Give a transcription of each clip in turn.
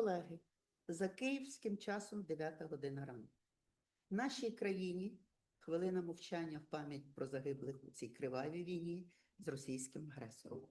колеги, за київським часом 9 година ранку. В нашій країні хвилина мовчання в пам'ять про загиблих у цій кривавій війні з російським агресором.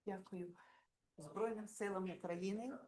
Дякую Збройним силам України.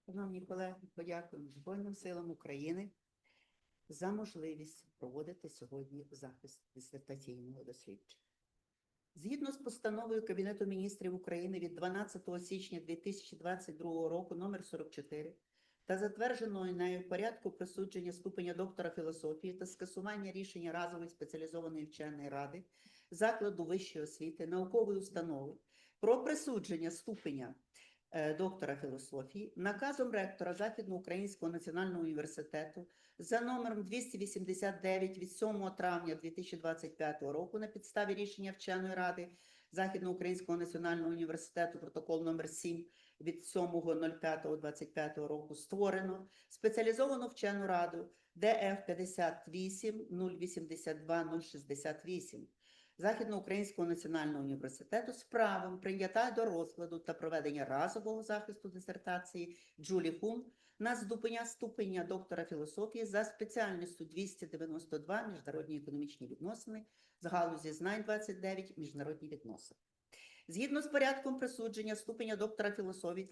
Шановні колеги, подякуємо Збройним силам України за можливість проводити сьогодні захист дисертаційного дослідження. Згідно з постановою Кабінету міністрів України від 12 січня 2022 року номер 44 та затвердженої нею порядку присудження ступеня доктора філософії та скасування рішення разової спеціалізованої вченої ради закладу вищої освіти, наукової установи про присудження ступеня доктора філософії наказом ректора Західноукраїнського національного університету за номером 289 від 7 травня 2025 року на підставі рішення Вченої ради Західноукраїнського національного університету протокол номер 7 від 7.05.25 року створено спеціалізовану вчену раду ДФ 58 082 068 Західноукраїнського національного університету з правом прийняття до розгляду та проведення разового захисту дисертації Чжу Ліхун на ступеня доктора філософії за спеціальністю 292 міжнародні економічні відносини з галузі знань 29 міжнародні відносини. Згідно з порядком присудження ступеня доктора філософії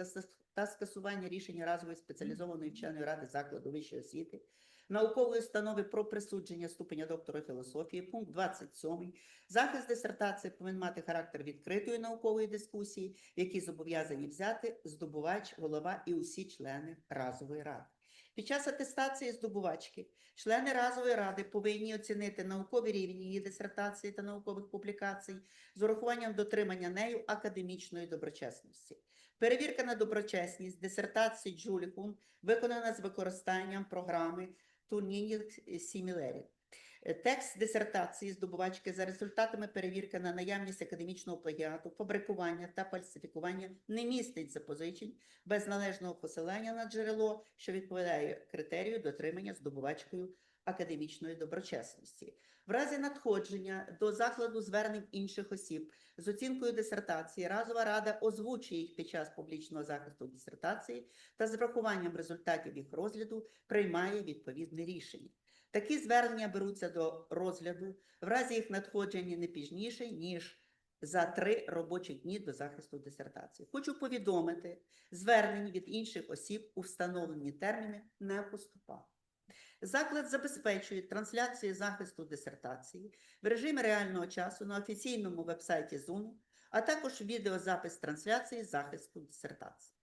та скасування рішення разової спеціалізованої вченої ради закладу вищої освіти, наукової установи про присудження ступеня доктора філософії, пункт 27. Захист дисертації повинен мати характер відкритої наукової дискусії, в якій зобов'язані взяти здобувач, голова і усі члени разової ради. Під час атестації здобувачки члени разової ради повинні оцінити науковий рівень її дисертації та наукових публікацій з урахуванням дотримання нею академічної доброчесності. Перевірка на доброчесність дисертації Чжу Ліхун виконана з використанням програми Turnitin Similarity. Текст дисертації здобувачки за результатами перевірки на наявність академічного плагіату, фабрикування та фальсифікування не містить запозичень без належного посилання на джерело, що відповідає критерію дотримання здобувачкою академічної доброчесності. В разі надходження до закладу звернень інших осіб з оцінкою дисертації, разова рада озвучує їх під час публічного захисту дисертації та з врахуванням результатів їх розгляду приймає відповідне рішення. Такі звернення беруться до розгляду в разі їх надходження не пізніше, ніж за 3 робочі дні до захисту дисертації. Хочу повідомити, звернень від інших осіб у встановлені терміни не поступало. Заклад забезпечує трансляцію захисту дисертації в режимі реального часу на офіційному веб-сайті ЗУНу, а також відеозапис трансляції захисту дисертації.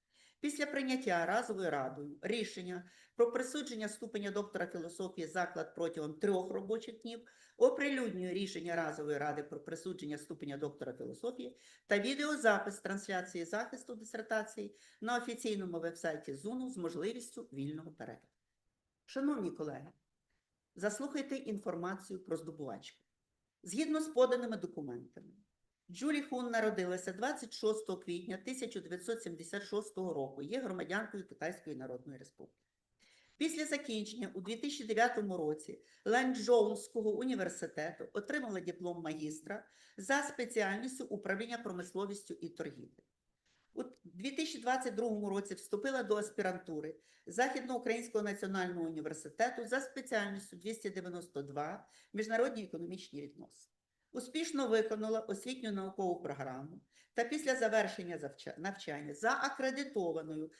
Після прийняття разовою радою рішення про присудження ступеня доктора філософії заклад протягом 3 робочих днів оприлюднює рішення разової ради про присудження ступеня доктора філософії та відеозапис трансляції захисту дисертації на офіційному веб-сайті ЗУНу з можливістю вільного перегляду. Шановні колеги, заслухайте інформацію про здобувачку. Згідно з поданими документами, Чжу Ліхун народилася 26 квітня 1976 року, є громадянкою Китайської Народної Республіки. Після закінчення у 2009 році Ланчжоуського університету отримала диплом магістра за спеціальністю управління промисловістю і торгівлею. У 2022 році вступила до аспірантури Західноукраїнського національного університету за спеціальністю 292 «Міжнародні економічні відносини». Успішно виконала освітню наукову програму та після завершення навчання за акредитованою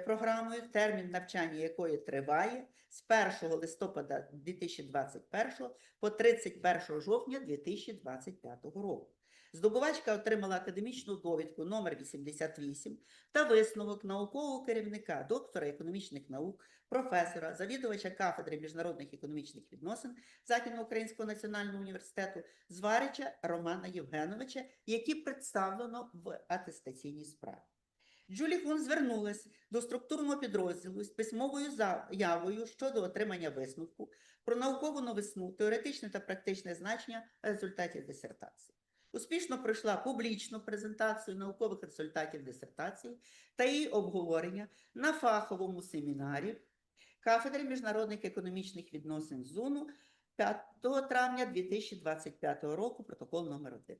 програмою, термін навчання якої триває з 1 листопада 2021 по 31 жовтня 2025 року. Здобувачка отримала академічну довідку номер 88 та висновок наукового керівника, доктора економічних наук, професора, завідувача кафедри міжнародних економічних відносин Західноукраїнського національного університету Зварича Романа Євгеновича, які представлено в атестаційній справі. Чжу Ліхун звернулась до структурного підрозділу з письмовою заявою щодо отримання висновку про наукову новизну, теоретичне та практичне значення результатів дисертації. Успішно пройшла публічну презентацію наукових результатів дисертації та її обговорення на фаховому семінарі кафедри міжнародних економічних відносин ЗУНу 5 травня 2025 року, протокол номер 1.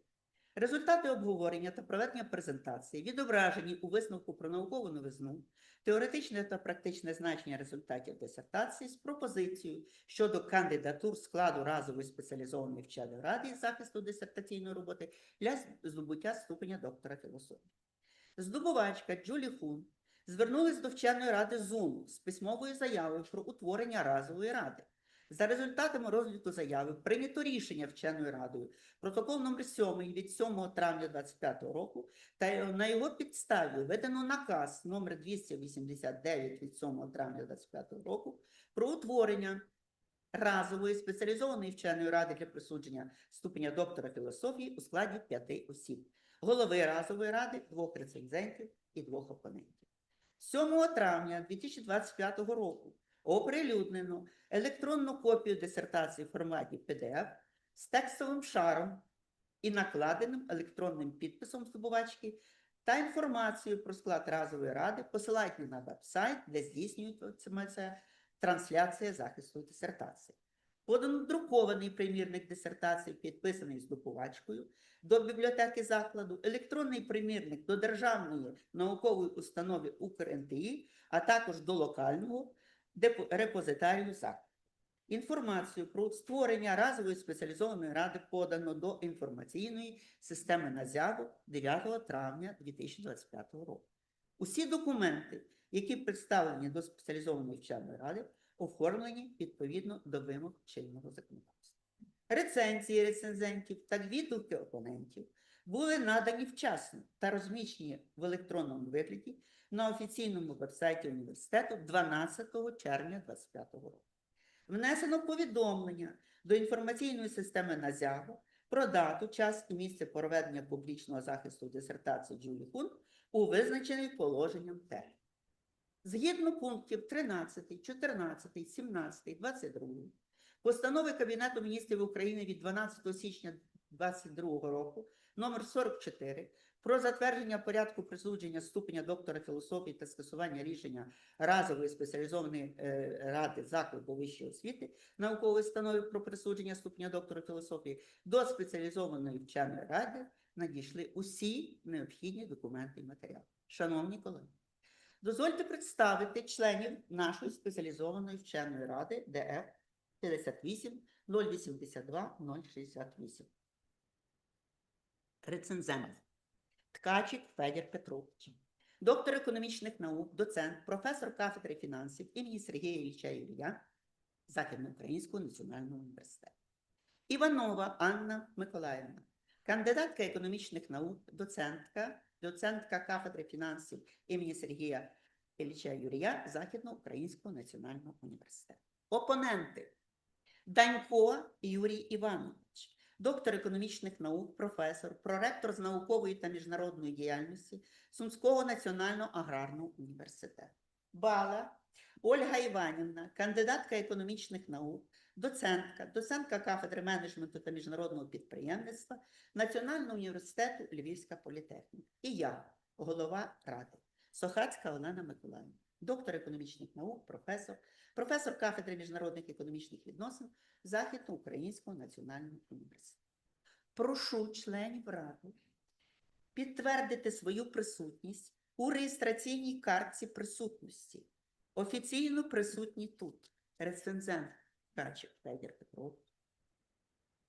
Результати обговорення та проведення презентації відображені у висновку про наукову новизну, теоретичне та практичне значення результатів дисертації з пропозицією щодо кандидатур складу разової спеціалізованої вченої ради із захисту дисертаційної роботи для здобуття ступеня доктора філософії. Здобувачка Чжу Ліхун звернулась до вченої ради ЗУНу з письмовою заявою про утворення разової ради. За результатами розгляду заяви прийнято рішення вченою радою, протокол номер 7 від 7 травня 2025 року, та на його підставі видано наказ номер 289 від 7 травня 2025 року про утворення разової спеціалізованої вченої ради для присудження ступеня доктора філософії у складі 5 осіб, голови разової ради, 2 рецензентів і 2 опонентів. 7 травня 2025 року оприлюднено електронну копію дисертації в форматі PDF з текстовим шаром і накладеним електронним підписом здобувачки та інформацію про склад разової ради, посилання на веб-сайт, де здійснюється трансляція захисту дисертації. Подано друкований примірник дисертації, підписаний здобувачкою, до бібліотеки закладу, електронний примірник до Державної наукової установи УкрНТІ, а також до локального репозитарію закладу. Інформацію про створення разової спеціалізованої ради подано до інформаційної системи НАЗЯВу 9 травня 2025 року. Усі документи, які представлені до спеціалізованої вченої ради, оформлені відповідно до вимог чинного законодавства. Рецензії рецензентів та відгуки опонентів були надані вчасно та розміщені в електронному вигляді на офіційному вебсайті університету 12 червня 2025 року. Внесено повідомлення до інформаційної системи НАЗЯГу про дату, час і місце проведення публічного захисту дисертації Чжу Ліхун у визначений положенням термін. Згідно пунктів 13, 14, 17, 22 Постанови Кабінету міністрів України від 12 січня 2022 року номер 44 про затвердження порядку присудження ступеня доктора філософії та скасування рішення разової спеціалізованої ради закладу вищої освіти наукової установи про присудження ступеня доктора філософії до спеціалізованої вченої ради надійшли усі необхідні документи і матеріали. Шановні колеги, дозвольте представити членів нашої спеціалізованої вченої ради ДФ 58 082 068. Рецензент Ткачик Федір Петрович, доктор економічних наук, доцент, професор кафедри фінансів імені Сергія Ілліча Юрія Західноукраїнського національного університету. Іванова Анна Миколаївна, кандидатка економічних наук, доцентка кафедри фінансів імені Сергія Ілліча Юрія Західноукраїнського національного університету. Опоненти: Данько Юрій Іванович, доктор економічних наук, професор, проректор з наукової та міжнародної діяльності Сумського національного аграрного університету. Бала Ольга Іванівна, кандидатка економічних наук, доцентка кафедри менеджменту та міжнародного підприємництва Національного університету Львівська політехніка. І я, голова ради, Сохацька Олена Миколаївна, доктор економічних наук, професор кафедри міжнародних економічних відносин Західноукраїнського національного університету. Прошу членів ради підтвердити свою присутність у реєстраційній картці присутності. Офіційно присутні тут рецензент Ткачик Федір Петрович,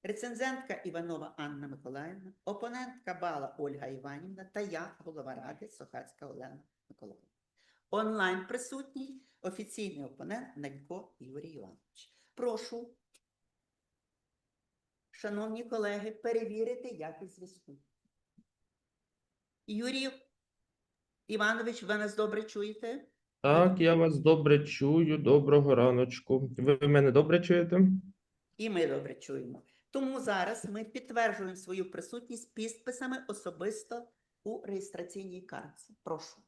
рецензентка Іванова Анна Миколаївна, опонентка Бала Ольга Іванівна та я, голова ради Сохацька Олена Миколаївна. Онлайн присутній офіційний опонент Данько Юрій Іванович. Прошу, шановні колеги, перевірити якість зв'язку. Юрій Іванович, ви нас добре чуєте? Так, я вас добре чую. Доброго раночку. Ви мене добре чуєте? І ми добре чуємо. Тому зараз ми підтверджуємо свою присутність підписами особисто у реєстраційній картці. Прошу.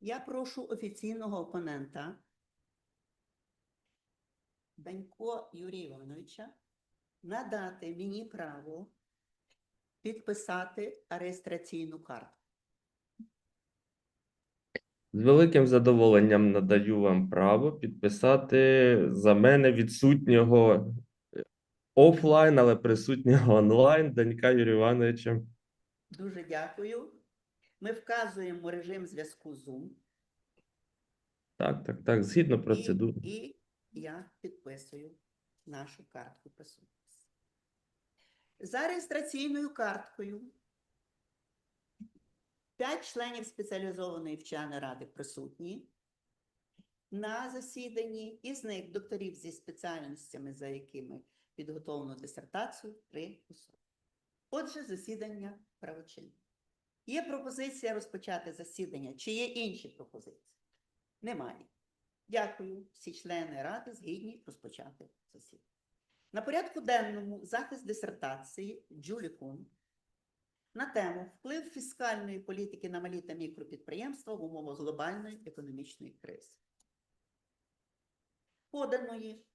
Я прошу офіційного опонента Данько Юрія Івановича надати мені право підписати реєстраційну карту. З великим задоволенням надаю вам право підписати за мене відсутнього офлайн, але присутнього онлайн Данька Юрія Івановича. Дуже дякую. Ми вказуємо режим зв'язку Zoom. Так, згідно процедури. І я підписую нашу картку присутності. За реєстраційною карткою 5 членів спеціалізованої вченої ради присутні на засіданні, із них докторів зі спеціальностями, за якими підготовлено дисертацію, 3 особи. Отже, засідання правочинне. Є пропозиція розпочати засідання? Чи є інші пропозиції? Немає. Дякую. Всі члени ради згідні розпочати засідання. На порядку денному захист дисертації Чжу Ліхун на тему «Вплив фіскальної політики на малі та мікропідприємства в умовах глобальної економічної кризи». поданої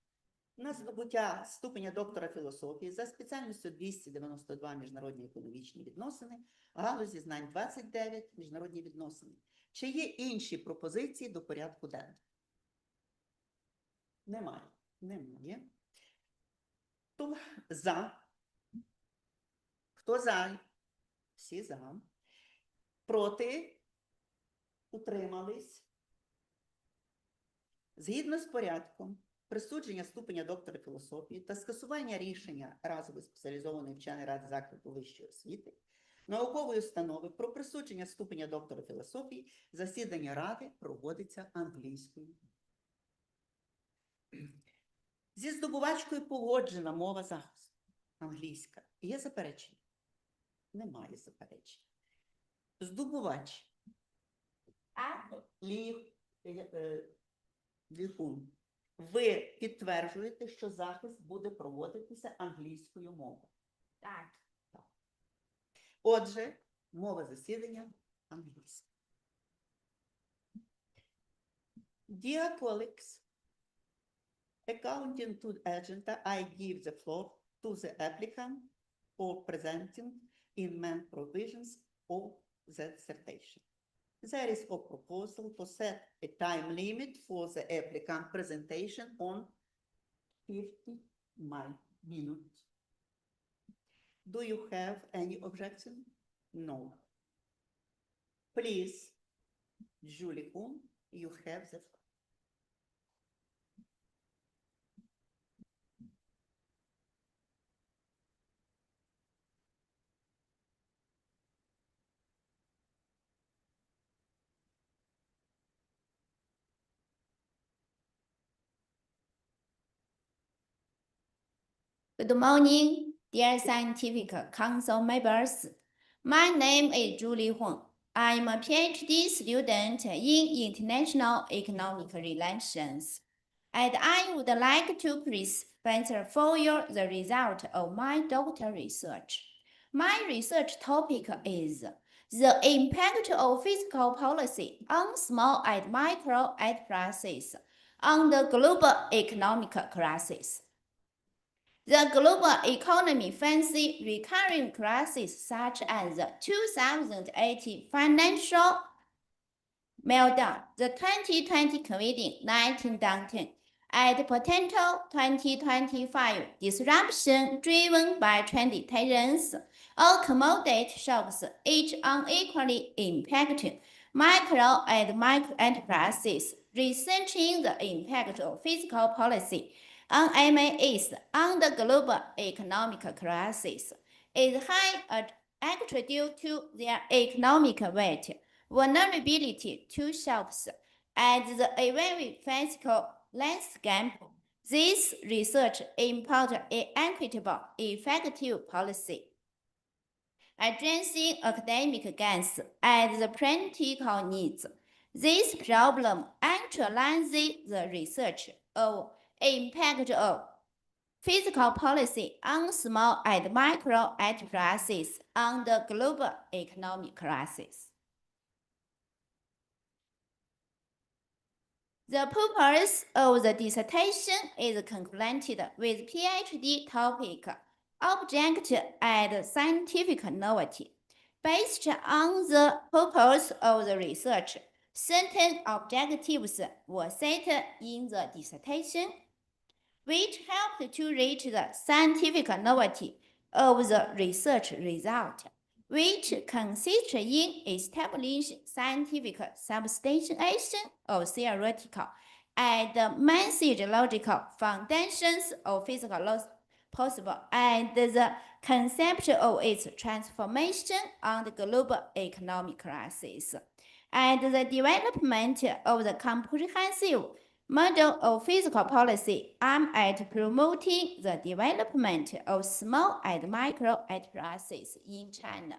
на здобуття ступеня доктора філософії за спеціальністю 292 міжнародні економічні відносини, галузі знань 29 міжнародні відносини. Чи є інші пропозиції до порядку денного? Немає. Немає. Хто за? Хто за? Всі за. Проти? Утримались? Згідно з порядком присудження ступеня доктора філософії та скасування рішення разової спеціалізованої вченої ради закладу вищої освіти, наукової установи про присудження ступеня доктора філософії засідання ради проводиться англійською. Зі здобувачкою погоджена мова захисту. Англійська. Є заперечення? Немає заперечень. Здобувач. Ліхун. Ви підтверджуєте, що захист буде проводитися англійською мовою? Так. Отже, мова засідання англійська. Dear colleagues, accounting to the agenda, I give the floor to the applicant for presenting in main provisions of the dissertation. There is a proposal to set a time limit for the applicant presentation on 50 minutes. Do you have any objection? No. Please, Chжу Ліхун, you have the floor. Good morning, dear scientific council members. My name is Chju Lihun. I'm a PhD student in international economic relations, and I would like to present for you the result of my doctoral research. My research topic is the impact of fiscal policy on small and micro enterprises on the global economic crisis. The global economy faces recurring crises such as the 2008 financial meltdown, the 2020 COVID-19 downturn, and potential 2025 disruption driven by trade tensions or commodity shocks, each unequally impacting micro and micro enterprises. Researching the impact of fiscal policy on MAs on the global economic crisis is high actually due to their economic weight, vulnerability to shocks, and the evolving fiscal landscape. This research imparts an equitable, effective policy, addressing academic gains and the practical needs. This problem actualizes the research of impact of fiscal policy on small and micro enterprises on the global economic crisis. The purpose of the dissertation is concurrent with PhD topic, object, and scientific novelty. Based on the purpose of the research, certain objectives were set in the dissertation, which helped to reach the scientific novelty of the research result, which consists in establishing scientific substantiation of theoretical and methodological foundations of physical laws possible, and the concept of its transformation on the global economic crisis, and the development of the comprehensive model of fiscal policy aimed at promoting the development of small and micro enterprises in China.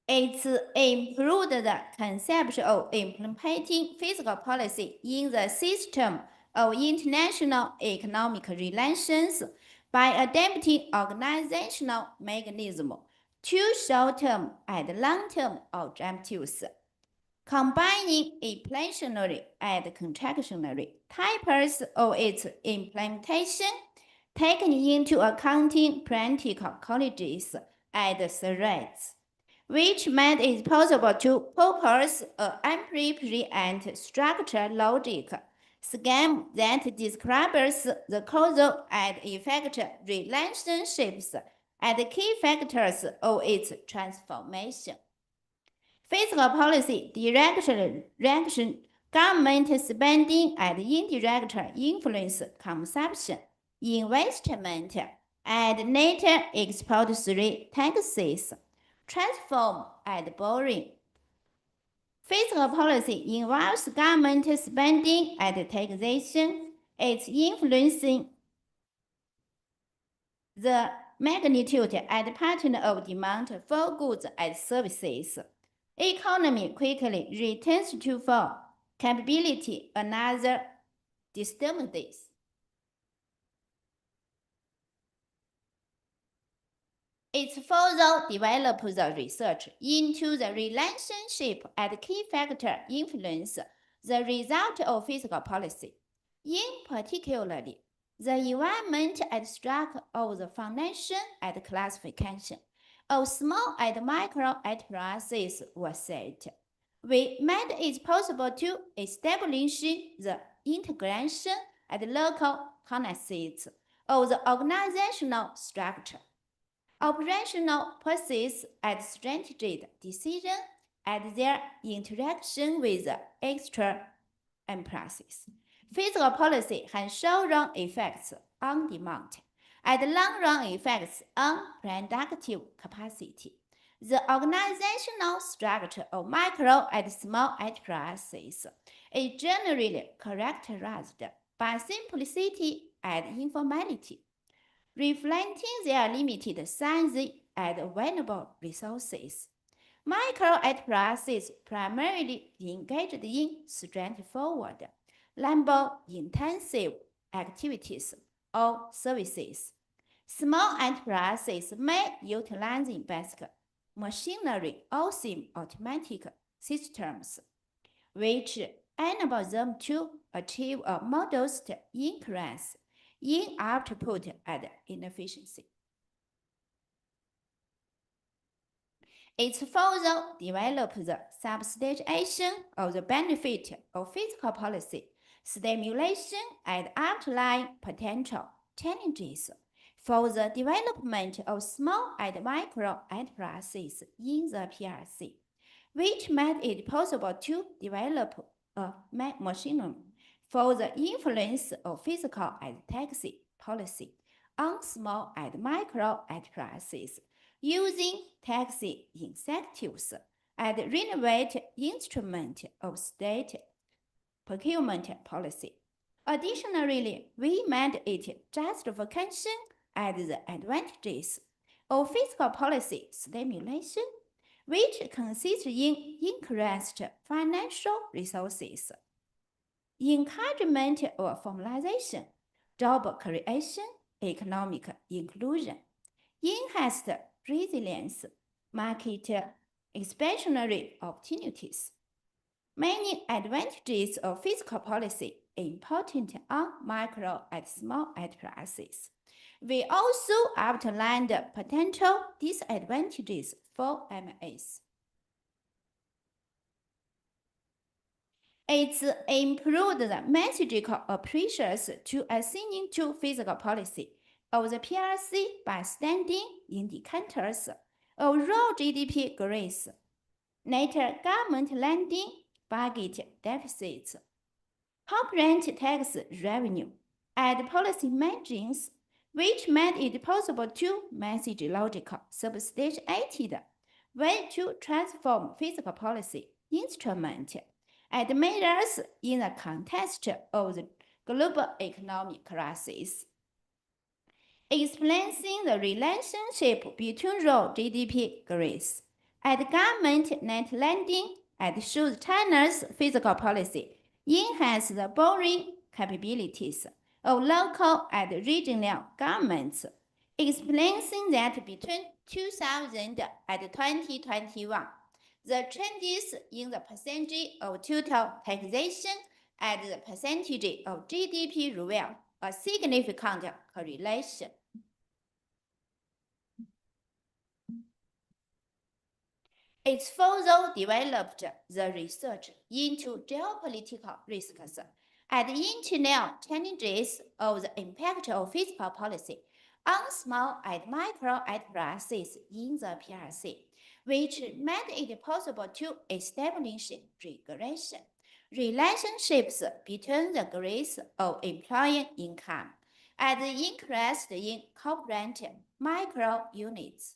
It improved the concept of implementing fiscal policy in the system of international economic relations by adapting organizational mechanisms to short-term and long-term objectives. combining inflationary and contractionary types of its implementation, taking into account practical colleges and threats, which made it possible to propose an appropriate and structured logic scheme that describes the causal and effect relationships and key factors of its transformation. Fiscal policy direction government spending and indirectly influence consumption, investment, and net exportory taxes, transform and borrowing. Fiscal policy involves government spending and taxation. It's influencing the magnitude and pattern of demand for goods and services. Economy quickly returns to full capability another disturbance. It further develops the research into the relationship and key factor influence the result of fiscal policy, in particular, the environment and structure of the foundation and classification of small and micro enterprises was set. We made it possible to establish the integration and local concepts of the organizational structure, operational process and strategic decision, and their interaction with the extra enterprises. Fiscal policy has short-run effects on demand and long-run effects on productive capacity. The organizational structure of micro and small enterprises is generally characterized by simplicity and informality, reflecting their limited size and available resources. Micro enterprises primarily engaged in straightforward, labor-intensive activities or services. Small enterprises may utilize basic machinery or semi-automatic systems, which enable them to achieve a modest increase in output and inefficiency. It further develops the substantiation of the benefit of fiscal policy, stimulation, and outline potential challenges for the development of small and micro enterprises in the PRC, which made it possible to develop a mechanism for the influence of fiscal and tax policy on small and micro enterprises using tax incentives and renovate instrument of state procurement policy. Additionally, we made it justification and the advantages of fiscal policy stimulation, which consists in increased financial resources, encouragement of formalization, job creation, economic inclusion, enhanced resilience, market expansionary opportunities. Many advantages of fiscal policy are important on micro and small enterprises. We also outlined potential disadvantages for MAs. It's improved the methodological approaches to assigning to fiscal policy of the PRC by standing indicators of raw GDP growth, net government lending, budget deficits, corporate tax revenue, and policy margins, which made it possible to methodological substantiated way to transform fiscal policy instrument and measures in the context of the global economic crisis, explaining the relationship between raw GDP growth and government net lending and shows China's fiscal policy enhance the borrowing capabilities of local and regional governments, explaining that between 2000 and 2021, the changes in the percentage of total taxation and the percentage of GDP reveal a significant correlation. It further developed the research into geopolitical risks and internal challenges of the impact of fiscal policy on small and micro enterprises in the PRC, which made it possible to establish relationships between the grades of employee income and the interest in corporate micro units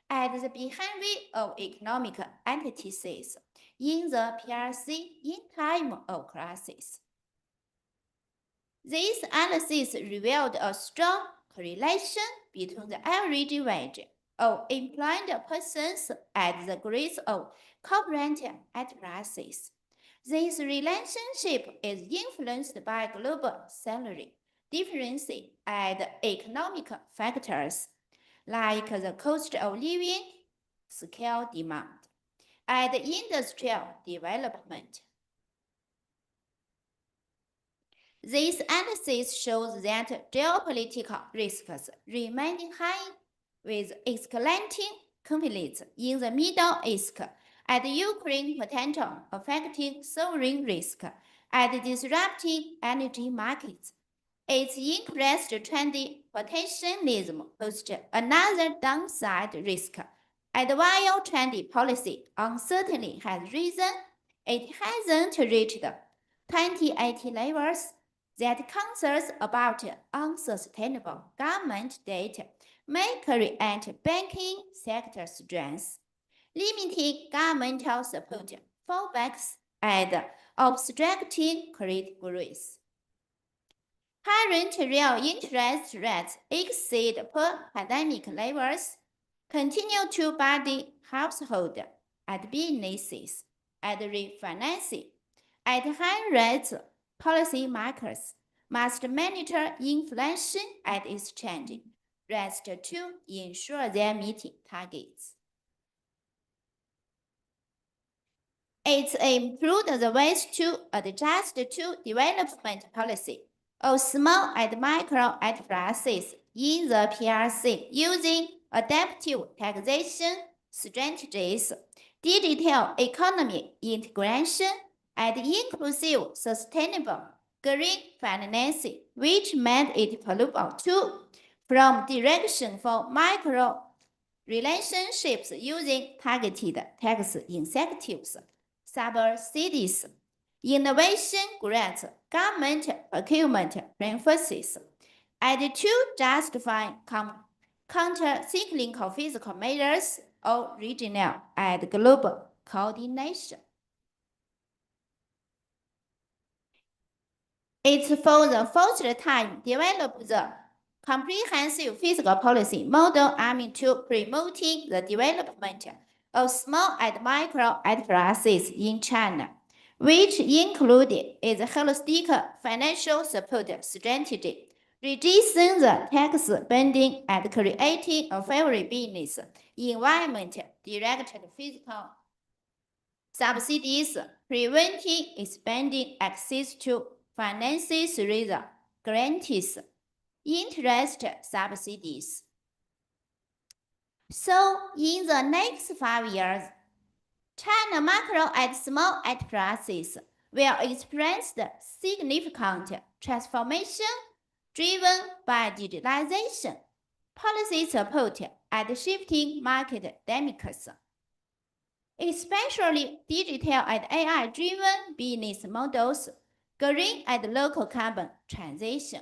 and the behavior of economic entities in the PRC in time of crisis. This analysis revealed a strong correlation between the average wage of employed persons and the grades of corporate enterprises. This relationship is influenced by global salary differences and economic factors like the cost of living, scale demand, and industrial development. This analysis shows that geopolitical risks remain high, with escalating conflicts in the Middle East and Ukraine potential affecting sovereign risk and disrupting energy markets. Its increased trendy protectionism posed another downside risk, and while trendy policy uncertainty has risen, it hasn't reached 2018 levels that concerns about unsustainable government debt may create banking sector stress, limiting governmental support, fallbacks, and obstructing credit growth. Current real interest rates exceed pre-pandemic levels, continue to burden households and businesses, and refinancing at high rates. Policymakers must monitor inflation and exchange rates to ensure their meeting targets. It improved the ways to adjust to development policy of small and micro enterprises in the PRC using adaptive taxation strategies, digital economy integration, and inclusive sustainable green financing, which made it possible to from direction for micro relationships using targeted tax incentives, subsidies, innovation grants, government procurement emphasis, and to justify counter-cyclical fiscal measures of regional and global coordination. It for the first time developed the comprehensive fiscal policy model aiming to promoting the development of small and micro enterprises in China, which included its holistic financial support strategy, reducing the tax burden and creating a favorable business environment, directed fiscal subsidies, preventing expanding access to finances through the grants, interest subsidies. So, in the next 5 years, China micro and small enterprises will experience significant transformation driven by digitalization, policy support, and shifting market dynamics. Especially digital and AI-driven business models, green and local carbon transition,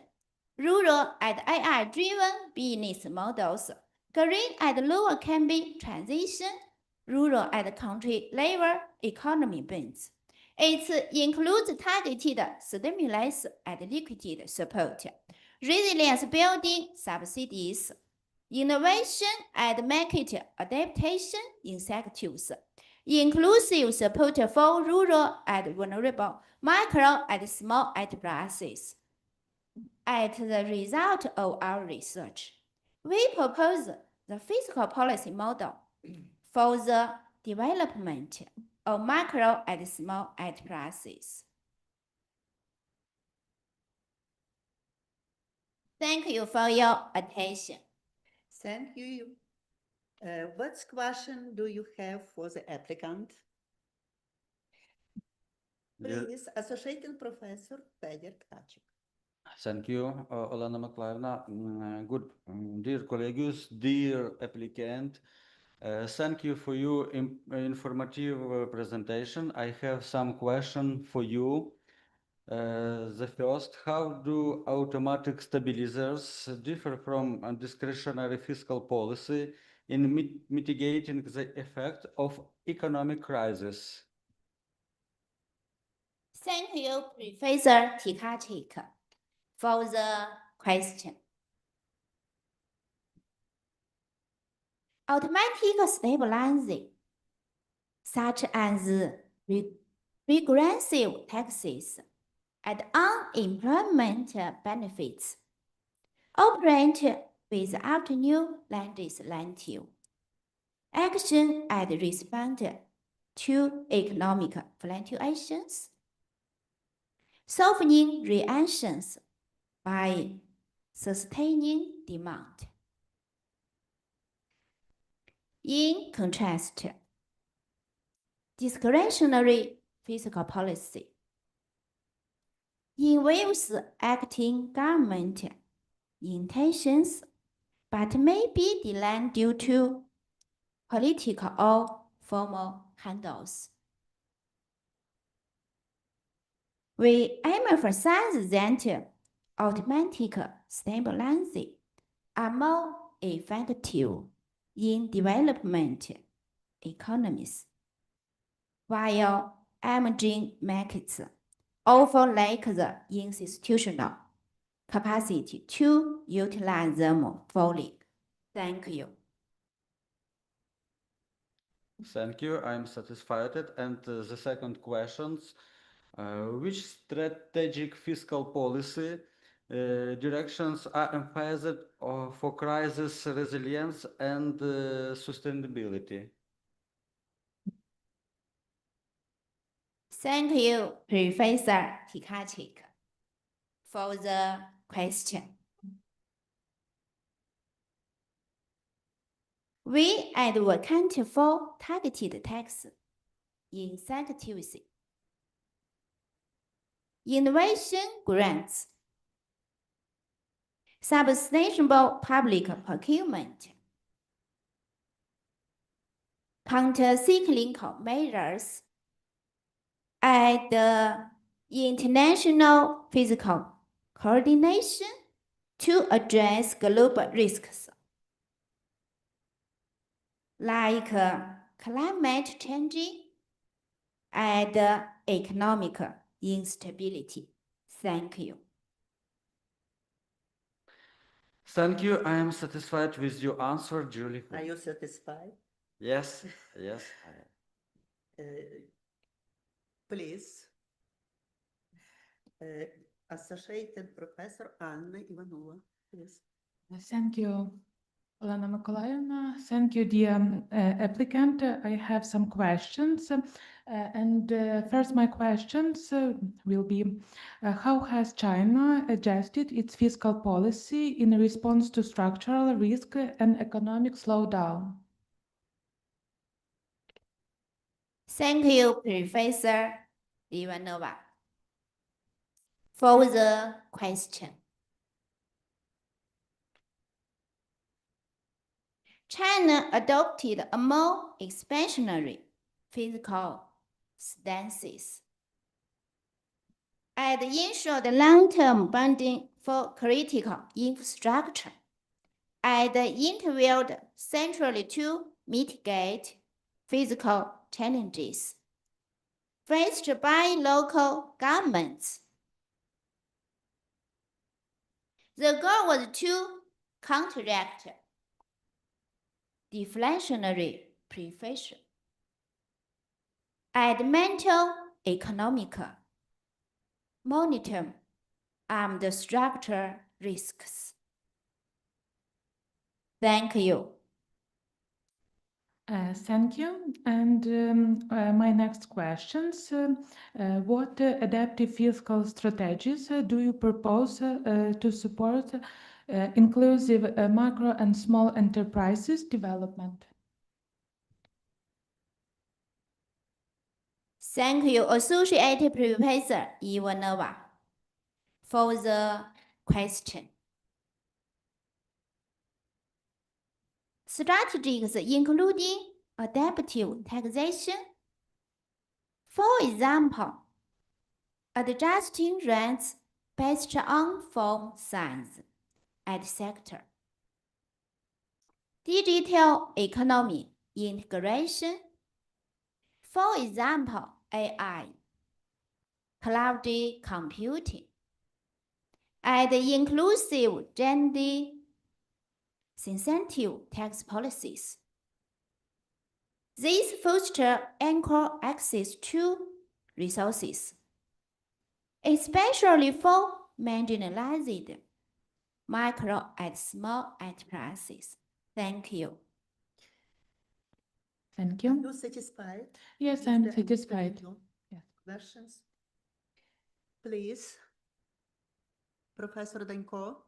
rural and AI-driven business models, green and lower carbon transition, rural and country-level economy booms. It includes targeted stimulus and liquidity support, resilience building subsidies, innovation and market adaptation incentives, inclusive support for rural and vulnerable micro and small enterprises. As the result of our research, we propose the fiscal policy model for the development of micro and small enterprises. Thank you for your attention. Thank you. What question do you have for the applicant? Please, Associate Professor Fedір Ткачик. Thank you, Олена Миколаївна. Good, dear colleagues, dear applicant, thank you for your informative presentation. I have some question for you. The first, how do automatic stabilizers differ from a discretionary fiscal policy in mitigating the effect of economic crisis? Thank you, Professor Tkachik, for the question. Automatic stabilizing, such as regressive taxes and unemployment benefits, operate without new legislative action and respond to economic fluctuations, softening reactions by sustaining demand. In contrast, discretionary fiscal policy involves acting government intentions but may be delayed due to political or formal handles. We emphasize that automatic stabilizing are more effective in development economies, while emerging markets often lack the institutional capacity to utilize them fully. Thank you. Thank you. I'm satisfied. And the second questions, which strategic fiscal policy directions are emphasized for crisis resilience and sustainability? Thank you, Professor Tkachik, for the question. We advocate for targeted tax incentives, innovation grants, substantial public procurement, counter-cyclical measures, and international physical coordination to address global risks like climate change and economic instability. Thank you. Thank you. I am satisfied with your answer, Julie. Are you satisfied? Yes, yes. Please, Associate Professor Anna Ivanova, please. Thank you, Олена Миколаївна. Thank you, dear applicant. I have some questions. First, my questions will be, how has China adjusted its fiscal policy in response to structural risk and economic slowdown? Thank you, Professor Ivanova, for the question. China adopted a more expansionary fiscal stances and ensured long-term funding for critical infrastructure and intervened centrally to mitigate fiscal challenges faced by local governments. The goal was to counteract deflationary pressure and maintain economic momentum and structural risks. Thank you. Thank you. And my next questions, what adaptive fiscal strategies do you propose to support inclusive micro and small enterprises development? Thank you, Associate Professor Ivanova, for the question. Strategies including adaptive taxation, for example, adjusting rates based on firm size and sector. Digital economy integration, for example, AI, cloud computing, and inclusive gender sensitive tax policies. These foster equal access to resources, especially for marginalized micro and small enterprises. Thank you. Thank Are you. you satisfied? Yes, with I'm the answer to satisfied. your Yes. Questions? Please, Professor Danko.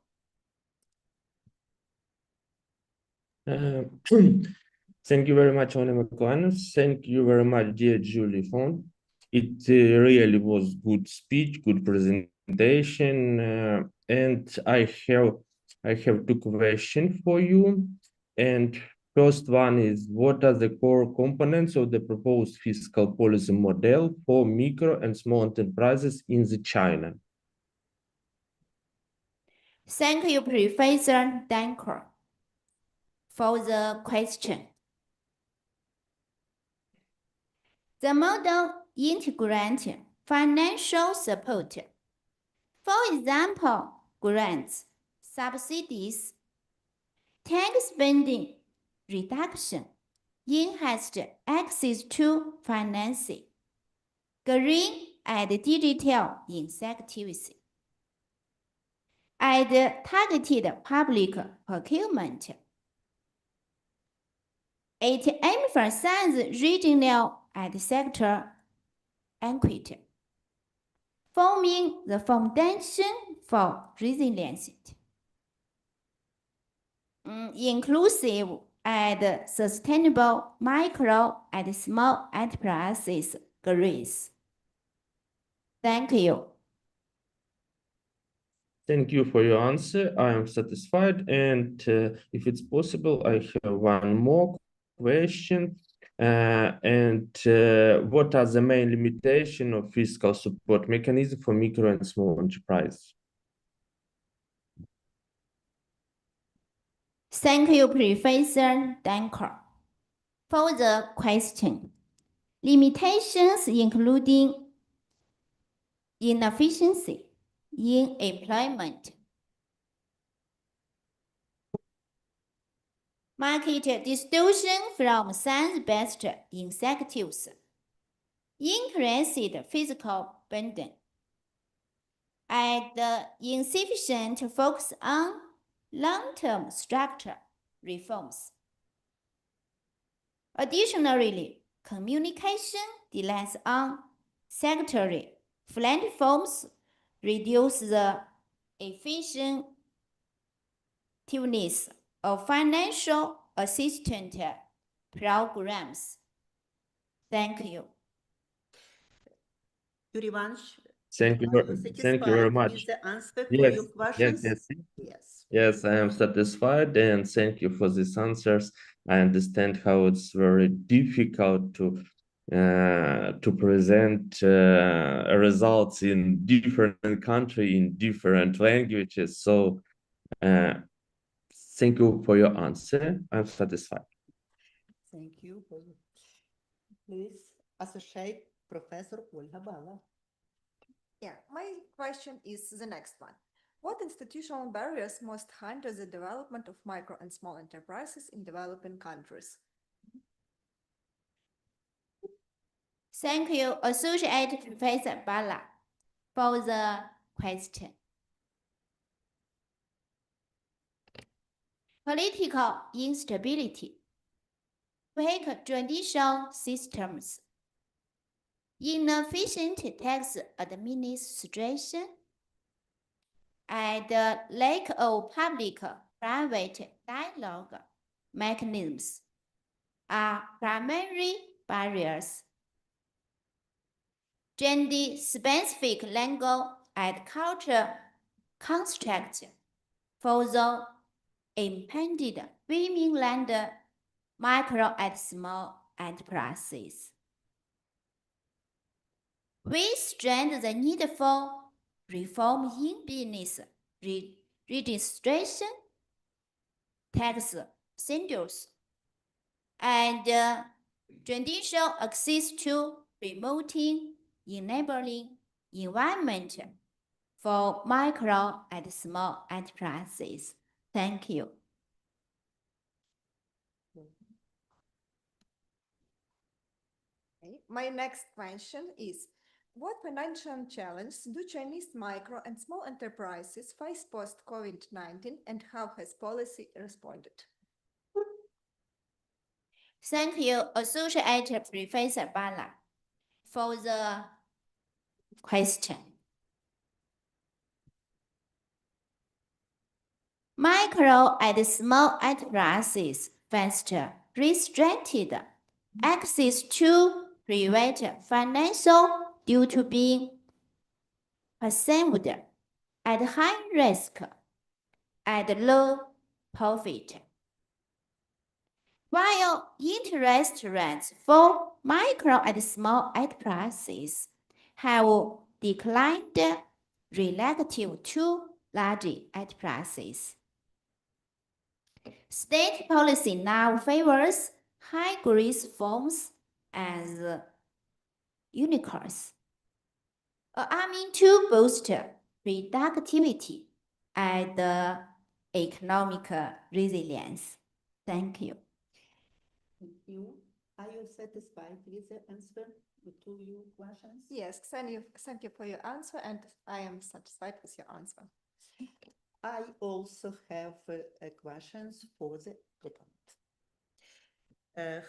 Thank you very much, Olena Mykolaївна. Thank you very much, dear Chжу Ліхун. It really was good speech, good presentation, and I have two questions for you. And first one is, what are the core components of the proposed fiscal policy model for micro and small enterprises in China? Thank you, Professor Danko, for the question. The model integrates financial support, for example, grants, subsidies, tax spending reduction, enhanced access to financing, green and digital incentives, and targeted public procurement. It emphasizes regional and sector equity, forming the foundation for resilience, inclusive and sustainable micro and small enterprises growth. Thank you. Thank you for your answer. I am satisfied. And if it's possible, I have one more question. What are the main limitations of fiscal support mechanism for micro and small enterprise? Thank you, Professor Danko, for the question. Limitations including inefficiency in employment, market distortion from science-based incentives, increased physical burden, and insufficient focus on long-term structure reforms. Additionally, communication delays on sectoral platforms reduce the effectiveness of financial assistance programs. Thank you. Yuri Ivanovich, Thank you are you very satisfied much. with the answer for Yes, your questions? yes. Yes, I am satisfied, and thank you for these answers. I understand how it's very difficult to present results in different country in different languages. So, thank you for your answer. I'm satisfied. Thank you. Please, Associate Professor Olga Bala. Yeah, my question is the next one. What institutional barriers must hinder the development of micro and small enterprises in developing countries? Thank you, Associate Professor Bala, for the question. Political instability, weak judicial systems, inefficient tax administration, and lack of public-private dialogue mechanisms are primary barriers. Gender-specific language and culture constructs for the impended women-led micro and small enterprises. We stress the need for reform in business registration, tax procedures, and judicial access to promoting enabling environment for micro and small enterprises. Thank you. Okay. My next question is, what financial challenges do Chinese micro and small enterprises face post-COVID-19 and how has policy responded? Thank you, Associate Professor Bala, for the question. Micro and small enterprises face restricted access to private financial due to being perceived at high risk and low profit. While interest rates for micro and small enterprises have declined relative to large enterprises, state policy now favors high-risk firms as unicorns, aiming to boost productivity and economic resilience. Thank you. Thank you. Are you satisfied with the answer to your questions? Yes, thank you for your answer, and I am satisfied with your answer. I also have questions for the applicant.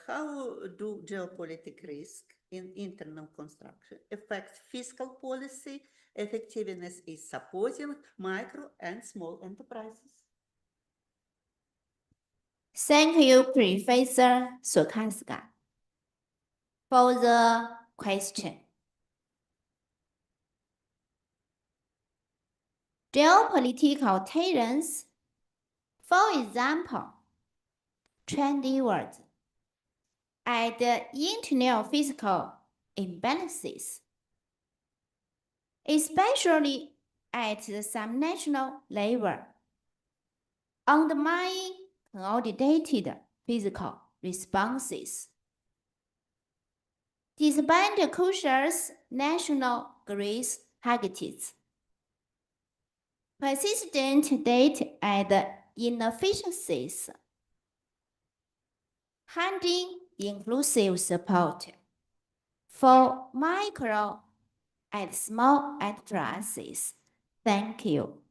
How do geopolitical risk in internal construction affect fiscal policy effectiveness in supporting micro and small enterprises? Thank you, Professor Sохацька, for the question. Geopolitical tensions, for example, trade wars, and internal fiscal imbalances, especially at the subnational level, undermine coordinated fiscal responses. Despite cautious national grace targets, persistent debt and inefficiencies, handing inclusive support for micro and small enterprises. Thank you.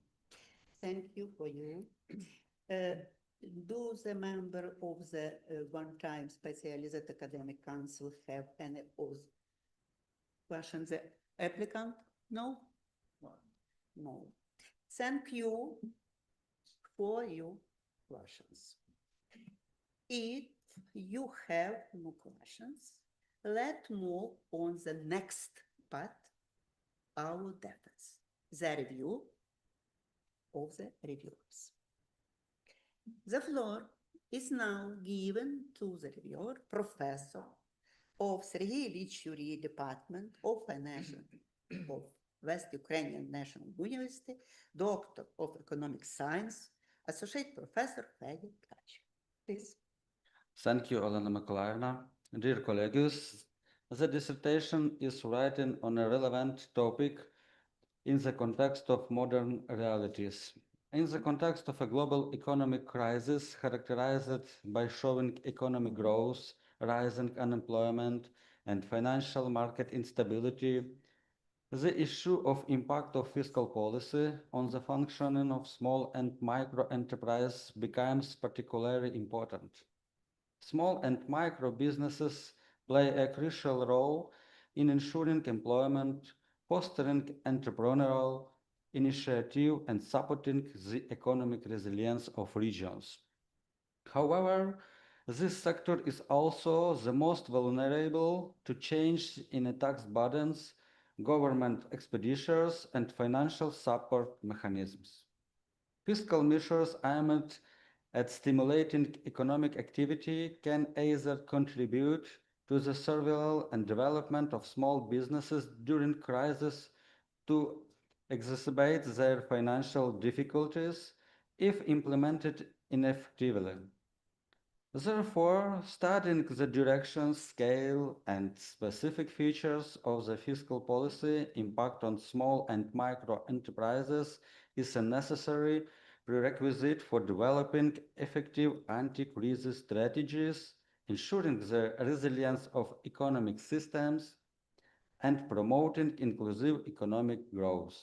Thank you for you. Do the member of the one-time Specialized Academic Council have any questions? The applicant? No? No. Thank you for your questions. If you have no questions, let's move on the next part, our defense, the review of the reviewers. The floor is now given to the reviewer, Professor of Sergei Ilyich Yury Department of Financial of West Ukrainian National University, Doctor of Economic Science, Associate Professor Fedір Ткачик. Please. Thank you, Olena Mykolaївna. Dear colleagues, the dissertation is written on a relevant topic in the context of modern realities. In the context of a global economic crisis characterized by showing economic growth, rising unemployment, and financial market instability, the issue of impact of fiscal policy on the functioning of small and micro enterprise becomes particularly important. Small and micro businesses play a crucial role in ensuring employment, fostering entrepreneurial initiative, and supporting the economic resilience of regions. However, this sector is also the most vulnerable to change in tax burdens, government expenditures, and financial support mechanisms. Fiscal measures aimed at stimulating economic activity can either contribute to the survival and development of small businesses during crisis to exacerbate their financial difficulties if implemented ineffectively. Therefore, studying the direction, scale, and specific features of the fiscal policy impact on small and micro enterprises is a necessary prerequisite for developing effective anti-crisis strategies, ensuring the resilience of economic systems, and promoting inclusive economic growth.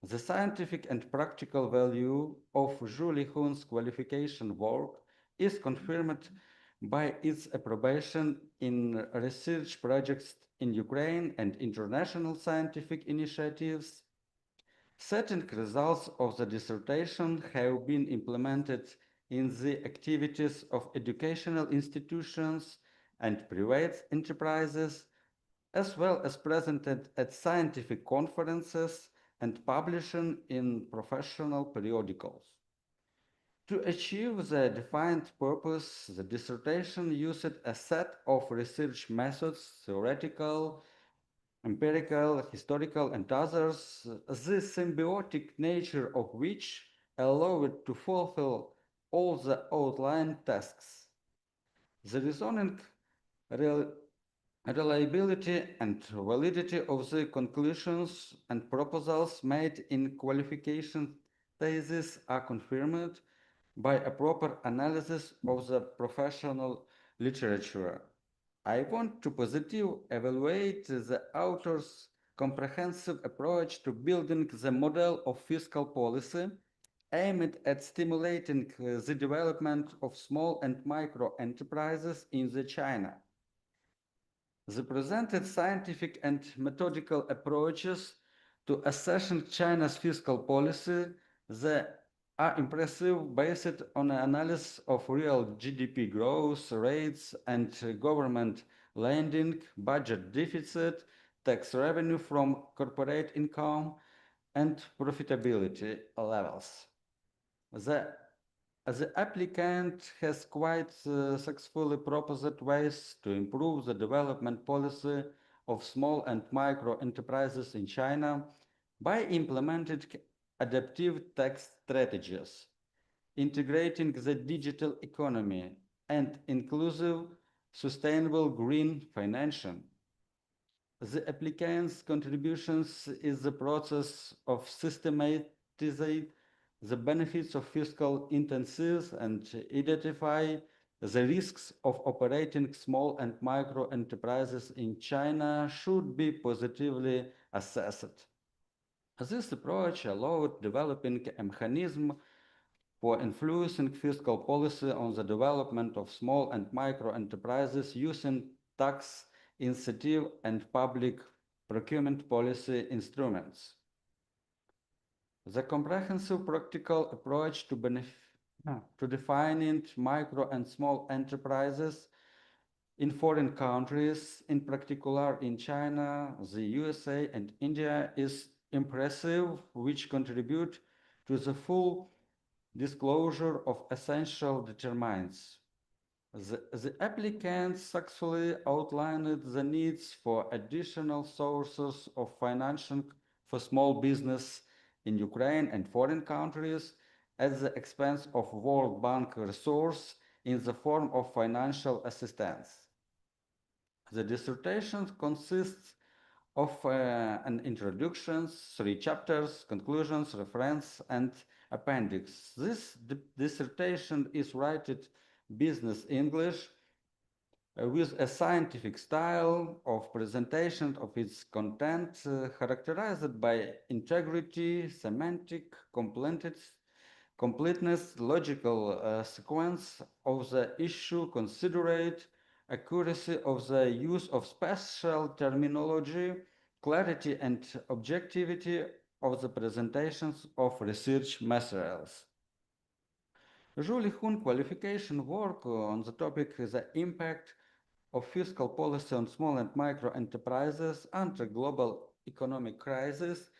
The scientific and practical value of Chжу Ліхун's qualification work is confirmed by its approbation in research projects in Ukraine and international scientific initiatives. Certain results of the dissertation have been implemented in the activities of educational institutions and private enterprises, as well as presented at scientific conferences and publishing in professional periodicals. To achieve the defined purpose, the dissertation used a set of research methods, theoretical, empirical, historical, and others, the symbiotic nature of which allow it to fulfill all the outlined tasks. The reasoning, reliability, and validity of the conclusions and proposals made in qualification thesis are confirmed by a proper analysis of the professional literature. I want to positively evaluate the author's comprehensive approach to building the model of fiscal policy aimed at stimulating the development of small and micro enterprises in China. The presented scientific and methodical approaches to assessing China's fiscal policy are impressive, based on an analysis of real GDP growth rates and government lending, budget deficit, tax revenue from corporate income, and profitability levels. The applicant has quite successfully proposed ways to improve the development policy of small and micro enterprises in China by implementing adaptive tax strategies, integrating the digital economy, and inclusive, sustainable green financing. The applicant's contributions is the process of systematizing the benefits of fiscal incentives and identify the risks of operating small and micro enterprises in China should be positively assessed. This approach allowed developing a mechanism for influencing fiscal policy on the development of small and micro enterprises using tax incentive and public procurement policy instruments. The comprehensive practical approach to defining micro and small enterprises in foreign countries, in particular in China, the USA, and India, is impressive, which contribute to the full disclosure of essential determinants. The applicants successfully outlined the needs for additional sources of financing for small business in Ukraine and foreign countries at the expense of World Bank resource in the form of financial assistance. The dissertation consists of an introduction, 3 chapters, conclusions, reference, and appendix. This dissertation is written business English with a scientific style of presentation of its content characterized by integrity, semantic completeness, completeness, logical sequence of the issue, considerate accuracy of the use of special terminology, clarity and objectivity of the presentations of research materials. Zhu Lihun qualification work on the topic the impact of fiscal policy on small and micro enterprises under global economic crisis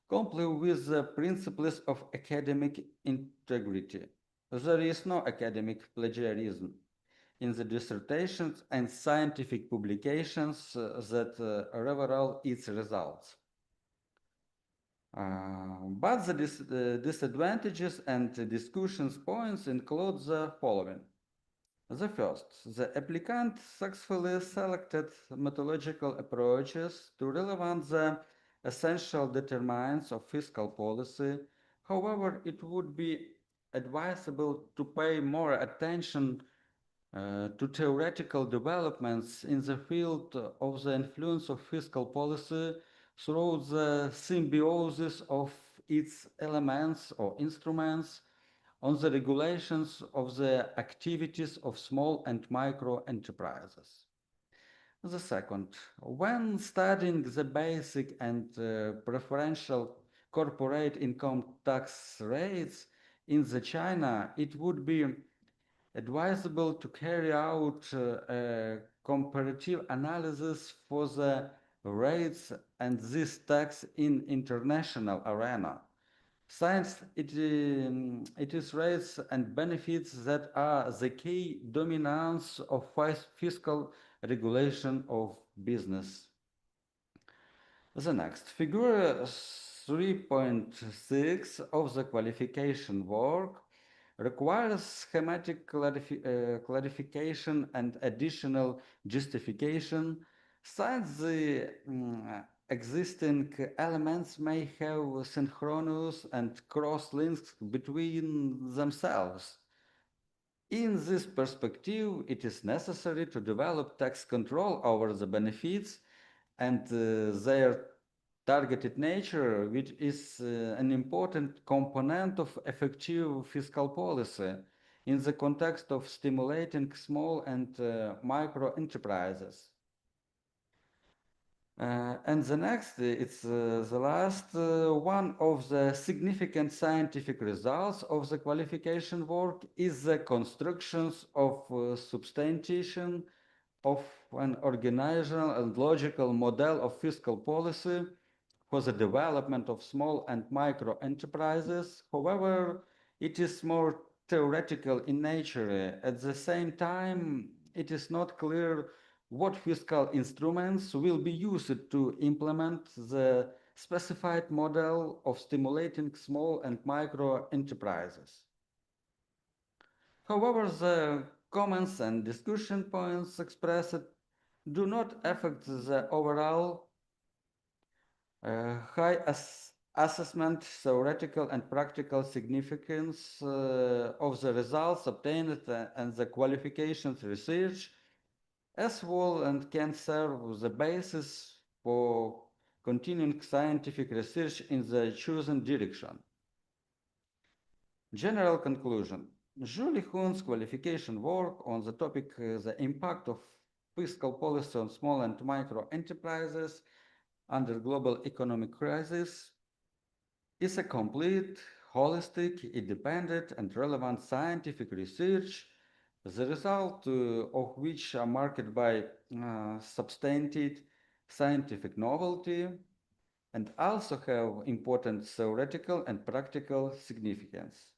comply with the principles of academic integrity. There is no academic plagiarism in the dissertations and scientific publications that reveal its results. But the disadvantages and discussion points include the following. The first, the applicant successfully selected methodological approaches to relevant the essential determinants of fiscal policy. However, it would be advisable to pay more attention to theoretical developments in the field of the influence of fiscal policy through the symbiosis of its elements or instruments on the regulations of the activities of small and micro enterprises. The second, when studying the basic and preferential corporate income tax rates in China, it would be advisable to carry out a comparative analysis for the rates and this tax in international arena. Since it is rates and benefits that are the key dominants of fiscal regulation of business. The next, figure 3.6 of the qualification work requires schematic clarification and additional justification, since the existing elements may have synchronous and cross links between themselves. In this perspective, it is necessary to develop tax control over the benefits and their targeted nature, which is an important component of effective fiscal policy in the context of stimulating small and micro enterprises. And the next, it's the last one of the significant scientific results of the qualification work is the constructions of substantiation of an organizational and logical model of fiscal policy for the development of small and micro enterprises. However, it is more theoretical in nature. At the same time, it is not clear what fiscal instruments will be used to implement the specified model of stimulating small and micro enterprises. However, the comments and discussion points expressed do not affect the overall high assessment, theoretical and practical significance of the results obtained and the qualifications research as well, and can serve as the basis for continuing scientific research in the chosen direction. General conclusion. Zhu Lihun's qualification work on the topic the impact of fiscal policy on small and micro enterprises under global economic crisis is a complete, holistic, independent, and relevant scientific research, the result of which are marked by substantive scientific novelty and also have important theoretical and practical significance.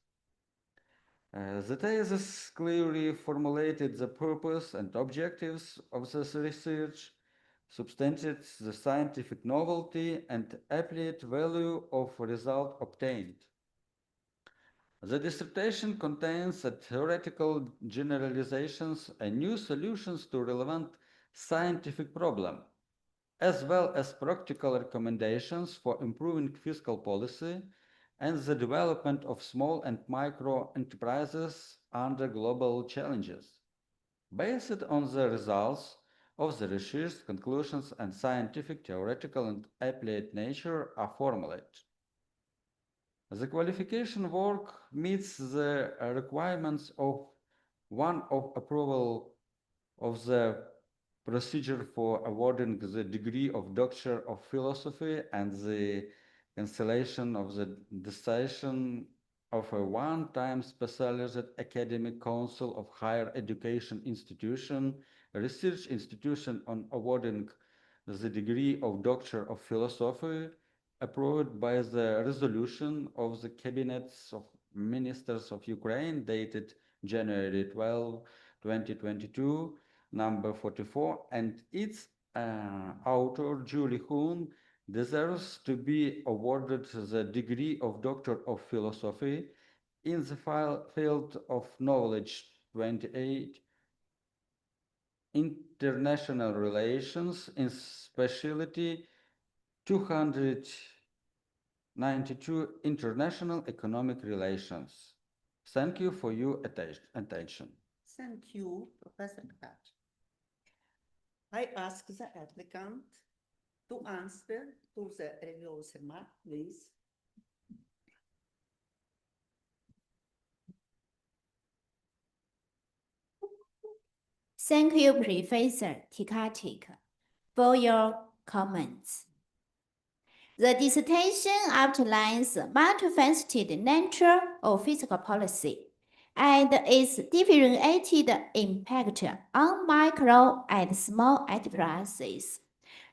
The thesis clearly formulated the purpose and objectives of this research, substantiated the scientific novelty and applied value of result obtained. The dissertation contains theoretical generalizations and new solutions to relevant scientific problems, as well as practical recommendations for improving fiscal policy and the development of small and micro enterprises under global challenges. Based on the results of the research, conclusions and scientific, theoretical and applied nature are formulated. The qualification work meets the requirements of one of approval of the procedure for awarding the degree of Doctor of Philosophy and the cancellation of the decision of a one-time specialized academic council of higher education institution, research institution on awarding the degree of Doctor of Philosophy approved by the resolution of the cabinets of ministers of Ukraine dated January 12, 2022, number 44, and its author, Chжу Ліхун, deserves to be awarded the degree of Doctor of Philosophy in the field of knowledge 28, international relations, in specialty 292, international economic relations. Thank you for your attention. Thank you, Professor Ткачик. I ask the applicant to answer to the review's remark, please. Thank you, Professor Tkachik, for your comments. The dissertation outlines the multifaceted nature of fiscal policy and its differentiated impact on micro and small enterprises.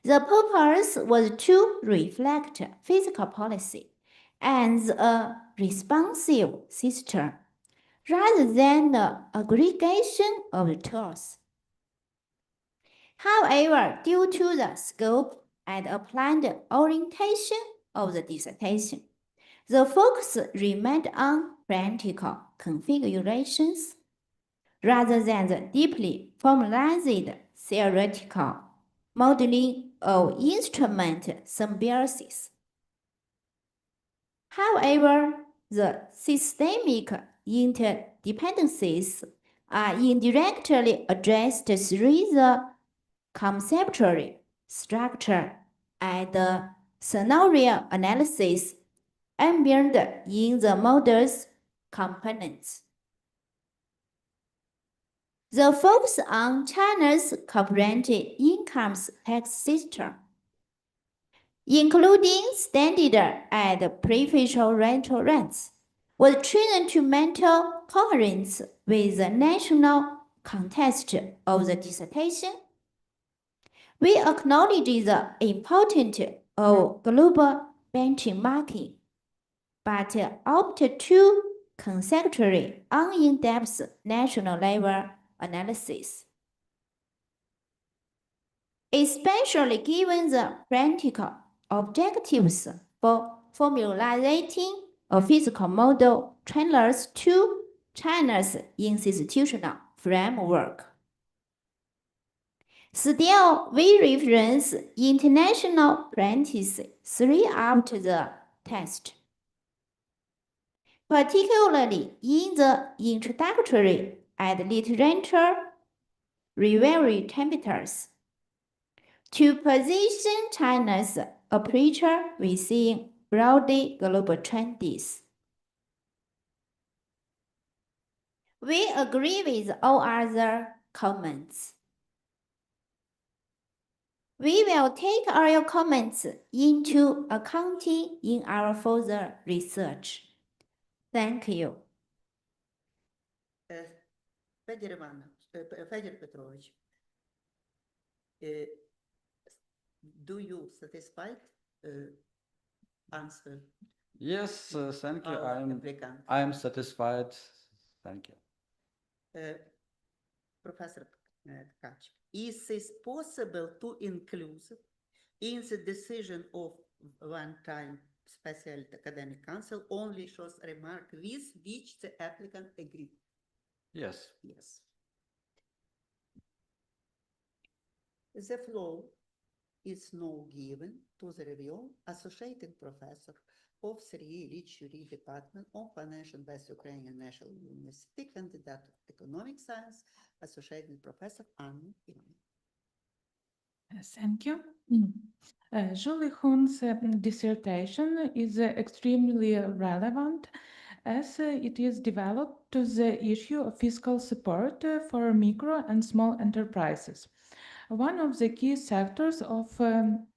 The purpose was to reflect fiscal policy as a responsive system rather than the aggregation of tools. However, due to the scope and applied orientation of the dissertation, the focus remained on practical configurations rather than the deeply formalized theoretical modeling of instrument symbiosis. However, the systemic interdependencies are indirectly addressed through the conceptual structure and scenario analysis embedded in the model's components. The focus on China's corporate income tax system, including standard and preferential rental rates, was chosen to maintain coherence with the national context of the dissertation. We acknowledge the importance of global benchmarking, but opt to conceptually on in-depth national level analysis. Especially given the practical objectives for formulating a physical model tailored to China's institutional framework. Still, we reference international practice throughout the text, particularly in the introductory and literature review chapters, to position China's approach within broadly global trends. We agree with all other comments. We will take all your comments into account in our further research. Thank you. Федір Петрович, do you satisfied answer? Yes, thank you. our applicant? I am satisfied. Thank you. Professor Ткачик, is it possible to include in the decision of one-time special academic council only shows remark with which the applicant agreed? Yes. Yes. The floor is now given to the review associated professor of 3 Jury Department of Financial West Ukrainian National University, candidate of economic science, associated professor Anna Ivanova. Thank you. Zhu Lihun's dissertation is extremely relevant as it is developed to the issue of fiscal support for micro and small enterprises. One of the key sectors of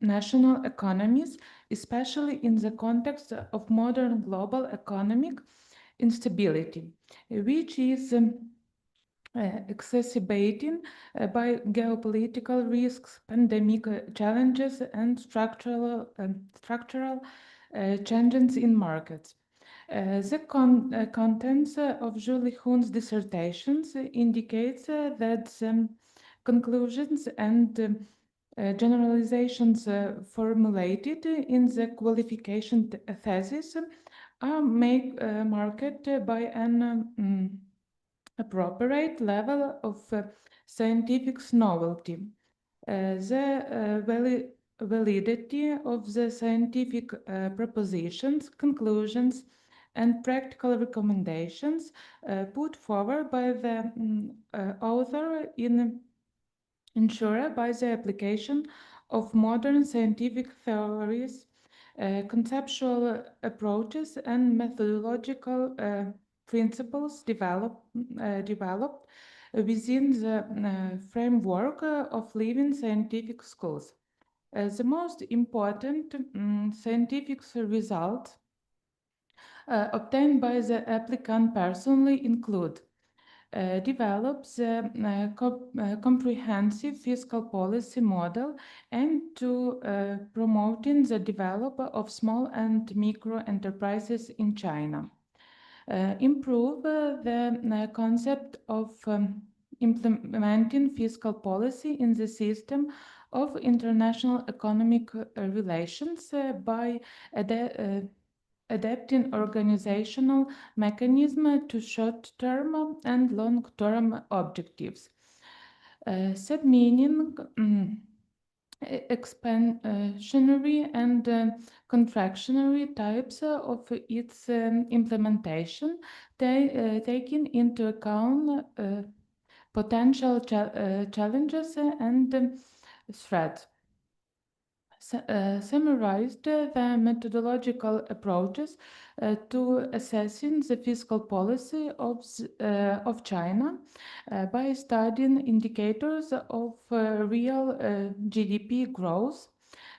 national economies, especially in the context of modern global economic instability, which is exacerbating by geopolitical risks, pandemic challenges, and structural changes in markets. The contents of Zhu Lihun's dissertations indicates that conclusions and generalizations formulated in the qualification thesis are marked by an appropriate level of scientific novelty. The validity of the scientific propositions, conclusions, and practical recommendations put forward by the author ensure by the application of modern scientific theories, conceptual approaches, and methodological principles developed within the framework of living scientific schools. The most important scientific results obtained by the applicant personally include develop the comprehensive fiscal policy model and to promoting the development of small and micro enterprises in China. Improve the concept of implementing fiscal policy in the system of international economic relations by adapting organizational mechanism to short-term and long-term objectives. Submeaning expansionary and contractionary types of its implementation, taking into account potential challenges and threats. Summarized the methodological approaches to assessing the fiscal policy of China by studying indicators of real GDP growth,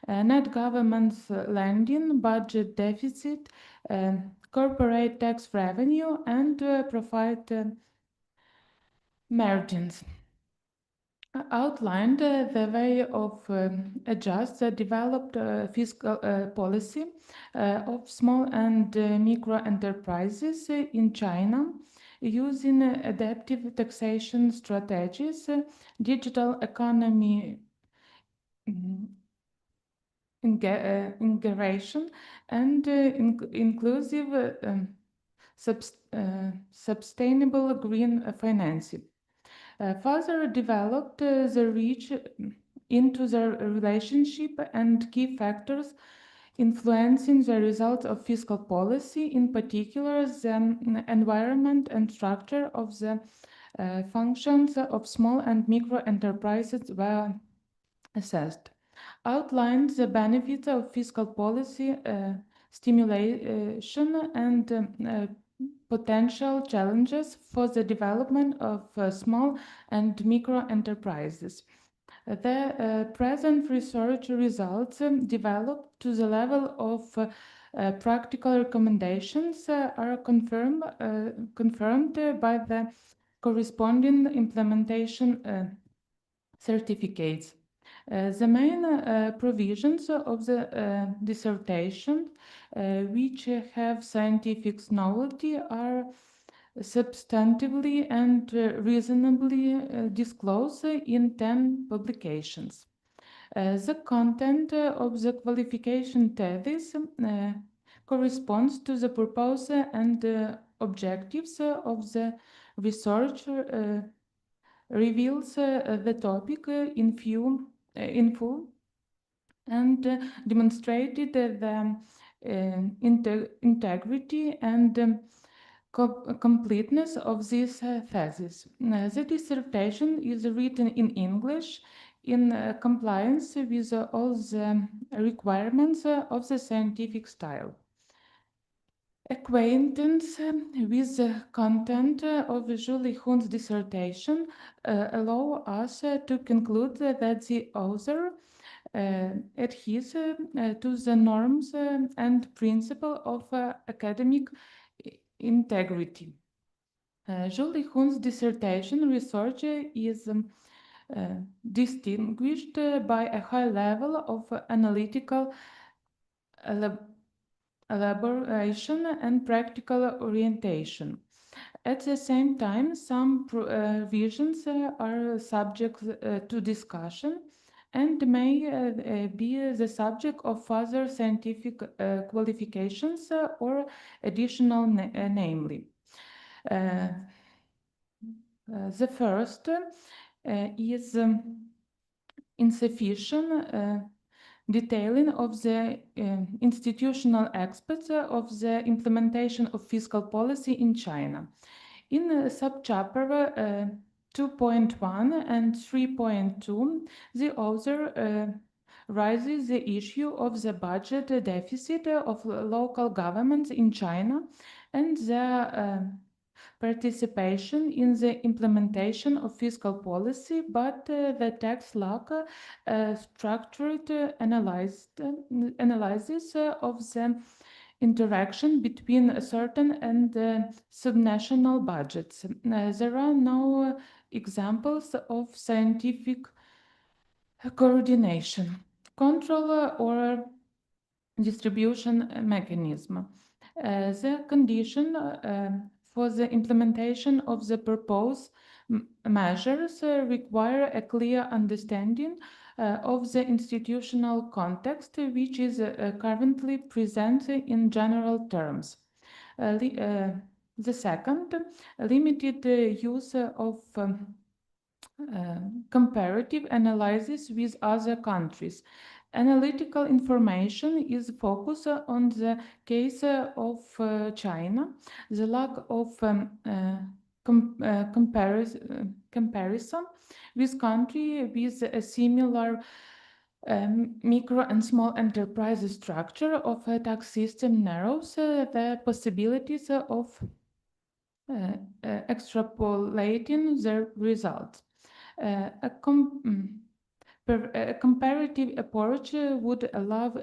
net government lending, budget deficit, corporate tax revenue, and profit margins. Outlined the way of adjust the developed fiscal policy of small and micro enterprises in China using adaptive taxation strategies, digital economy integration, and inclusive sustainable green financing. Further developed the reach into the relationship and key factors influencing the results of fiscal policy, in particular the environment and structure of the functions of small and micro enterprises were assessed. Outlined the benefits of fiscal policy stimulation and potential challenges for the development of small and micro enterprises. The present research results developed to the level of practical recommendations are confirmed by the corresponding implementation certificates. The main provisions of the dissertation, which have scientific novelty, are substantively and reasonably disclosed in 10 publications. The content of the qualification thesis corresponds to the purpose and objectives of the research, reveals the topic in full, and demonstrated the integrity and completeness of this thesis. The dissertation is written in English, in compliance with all the requirements of the scientific style. Acquaintance with the content of Chжу Lihun's dissertation allow us to conclude that the author adheres to the norms and principle of academic integrity. Chжу Lihun's dissertation research is distinguished by a high level of analytical elaboration and practical orientation. At the same time, some visions are subject to discussion and may be the subject of further scientific qualifications or additional, namely. The first is insufficient detailing of the institutional aspects of the implementation of fiscal policy in China. In subchapter 2.1 and 3.2, the author raises the issue of the budget deficit of local governments in China and their participation in the implementation of fiscal policy, but the text lacks structured analysis of the interaction between certain and subnational budgets. There are no examples of scientific coordination, control, or distribution mechanism. The condition for the implementation of the proposed measures require a clear understanding of the institutional context, which is currently present in general terms. The second, limited use of comparative analysis with other countries. Analytical information is focused on the case of China. The lack of comparison with countries with a similar micro and small enterprise structure of a tax system narrows the possibilities of extrapolating the results. A comparative approach would allow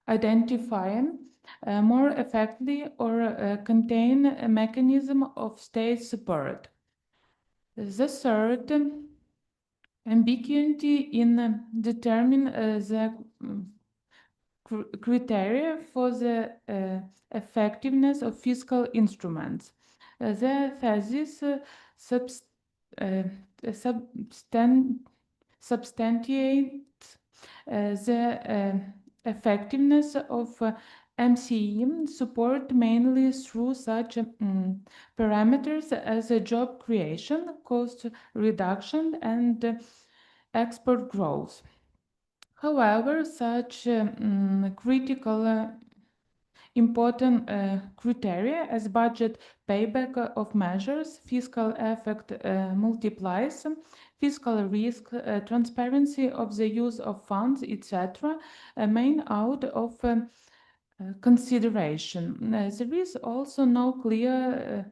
identifying more effectively or contain a mechanism of state support. The third, ambiguity in determining the criteria for the effectiveness of fiscal instruments. The thesis substantiates the effectiveness of MCE support mainly through such parameters as job creation, cost reduction, and export growth. However, such critical important criteria as budget payback of measures, fiscal effect multiplies, fiscal risk, transparency of the use of funds, etc., remain out of consideration. There is also no clear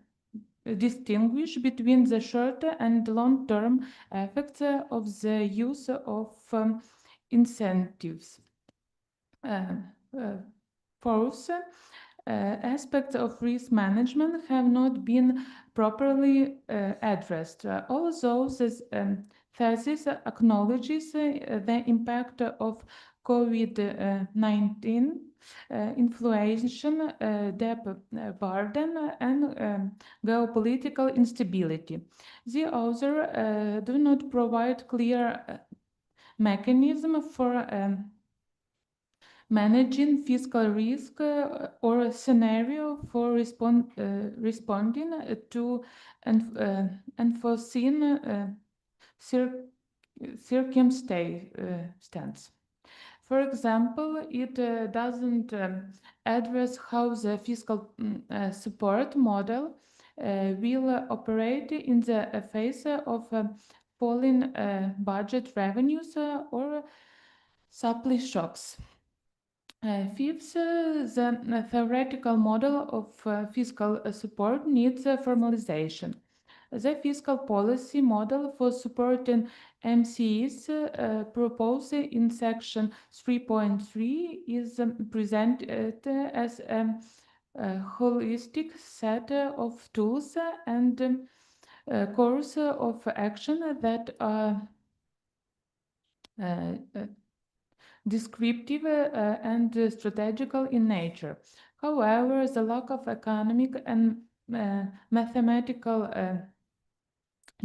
distinguish between the short and long-term effects of the use of incentives. Fourth, aspects of risk management have not been properly addressed. Although this thesis acknowledges the impact of COVID-19 inflation, debt burden, and geopolitical instability, the author do not provide clear mechanism for managing fiscal risk or a scenario for responding to unforeseen circumstances. For example, it doesn't address how the fiscal support model will operate in the face of falling budget revenues or supply shocks. Fifth, the theoretical model of fiscal support needs formalization. The fiscal policy model for supporting MCEs proposed in section 3.3 is presented as a holistic set of tools and course of action that are descriptive and strategical in nature. However, the lack of economic and mathematical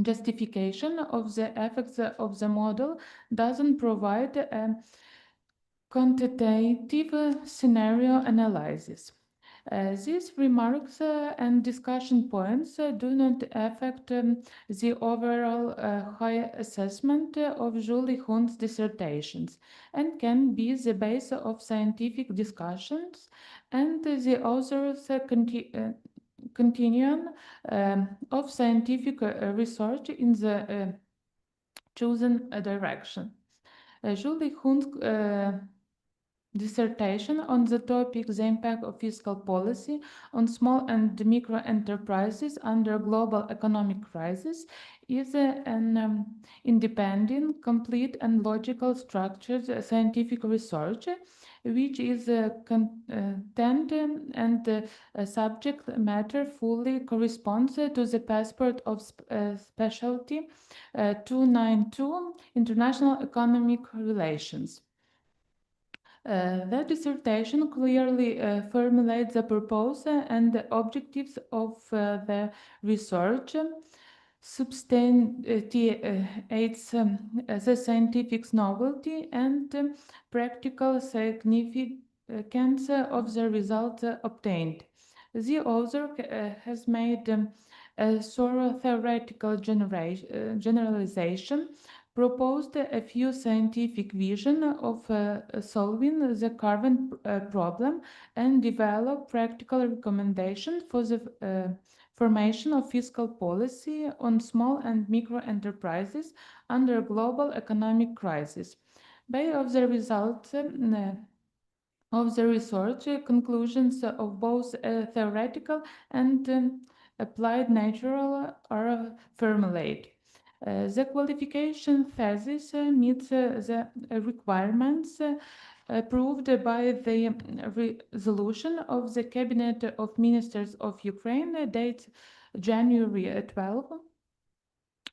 justification of the effects of the model doesn't provide a quantitative scenario analysis. These remarks and discussion points do not affect the overall high assessment of Chжу Ліхун's dissertations and can be the base of scientific discussions and the author's continuum of scientific research in the chosen direction. Chжу Ліхун's dissertation on the topic the impact of fiscal policy on small and micro enterprises under global economic crisis is an independent, complete and logical structured scientific research which is content and subject matter fully corresponds to the passport of specialty 292 international economic relations. The dissertation clearly formulates the purpose and the objectives of the research, substantiates the scientific novelty and practical significance of the results obtained. The author has made a thorough theoretical generalization, proposed a few scientific visions of solving the current problem, and developed practical recommendations for the formation of fiscal policy on small and micro enterprises under global economic crisis. Based on the results of the research, conclusions of both theoretical and applied nature are formulated. The qualification thesis meets the requirements approved by the resolution of the Cabinet of Ministers of Ukraine dated January 12,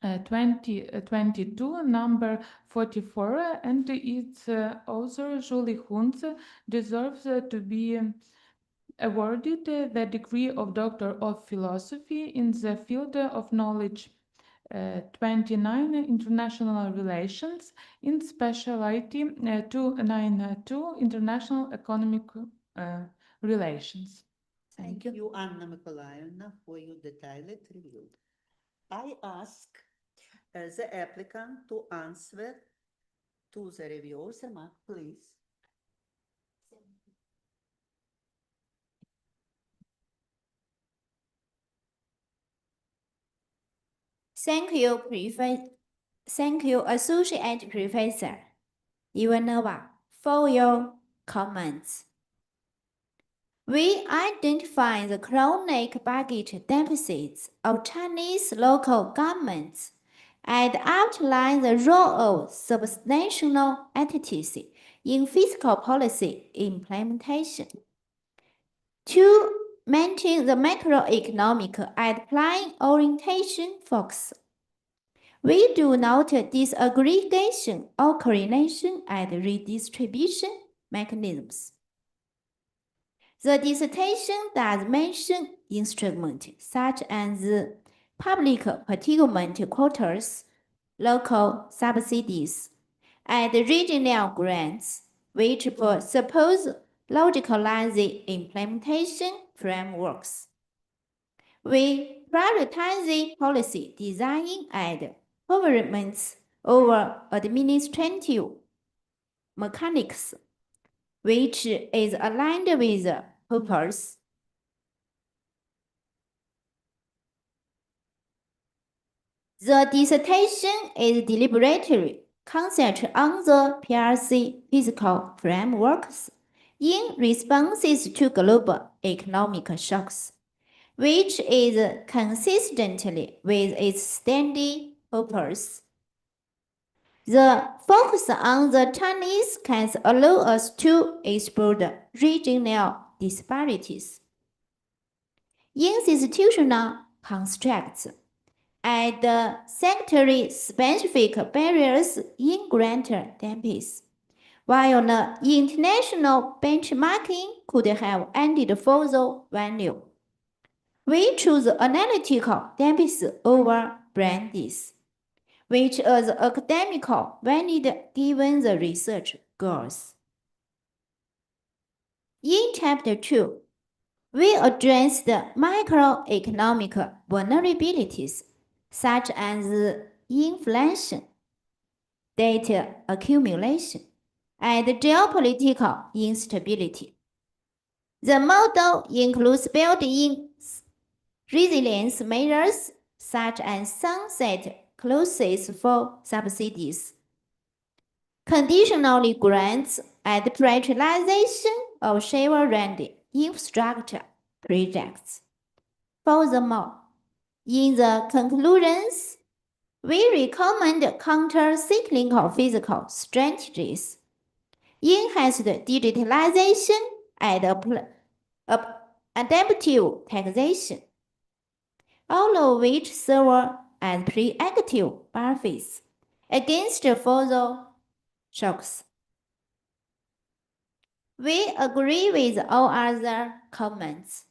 2022, number 44, and its author, Chжу Ліхун, deserves to be awarded the degree of Doctor of Philosophy in the field of knowledge 29 International Relations in specialty 292 International Economic Relations. Thank you, Anna Mykolaївна, for your detailed review. I ask the applicant to answer to the reviewer's remark, please. Thank you, Associate Professor Ivanova, for your comments. We identify the chronic budget deficits of Chinese local governments and outline the role of subnational entities in fiscal policy implementation. To maintain the macroeconomic and plan orientation focus, we do not disaggregation or correlation and redistribution mechanisms. The dissertation does mention instruments such as public procurement quotas, local subsidies, and regional grants, which suppose logicalize the implementation frameworks. We prioritize the policy design and governments over administrative mechanics, which is aligned with the purpose. The dissertation is deliberately concentrated on the PRC physical frameworks in responses to global economic shocks, which is consistently with its stated purpose. The focus on the Chinese can allow us to explore the regional disparities, institutional constructs, and sector-specific barriers in grantor dempis, while the international benchmarking could have ended for the value. We choose analytical dempis over brands, which is academical valid given the research goals. In Chapter 2, we address the microeconomic vulnerabilities such as inflation, data accumulation, and geopolitical instability. The model includes built-in resilience measures such as sunset clauses for subsidies, conditionally grants, and prioritization of shovel-ready infrastructure projects. Furthermore, in the conclusions, we recommend counter-cyclical physical strategies, enhanced digitalization, and adaptive taxation, all of which serve as preemptive buffers against further shocks. We agree with all other comments.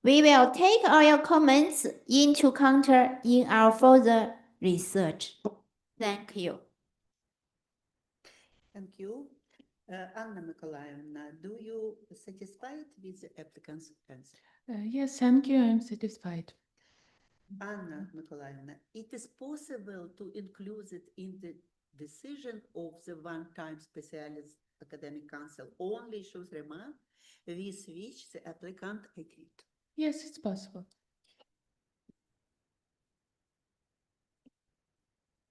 We will take all your comments into account in our further research. Thank you. Thank you. Anna Mykolaївна, do you satisfied with the applicant's answer? Yes, thank you. I'm satisfied. Anna Mykolaївна, it is possible to include it in the decision of the one-time specialist academic council only shows remark with which the applicant agreed. Yes, it's possible.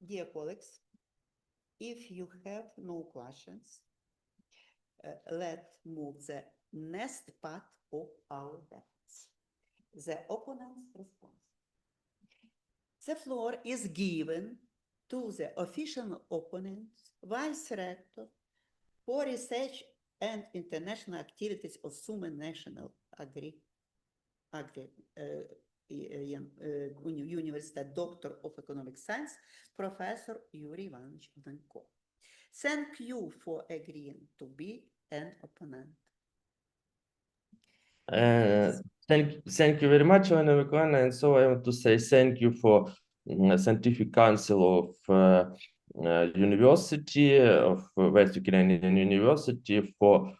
Dear colleagues, if you have no questions, let's move the next part of our debate, the opponent's response. The floor is given to the official opponent, vice rector for research and international activities of Sumy National University, Doctor of Economic Science, Professor Юрій Іванович Данько. Thank you for agreeing to be an opponent. Thank you very much, Olena Mykolaївна. And so I want to say thank you for Scientific Council of University of West Ukrainian University for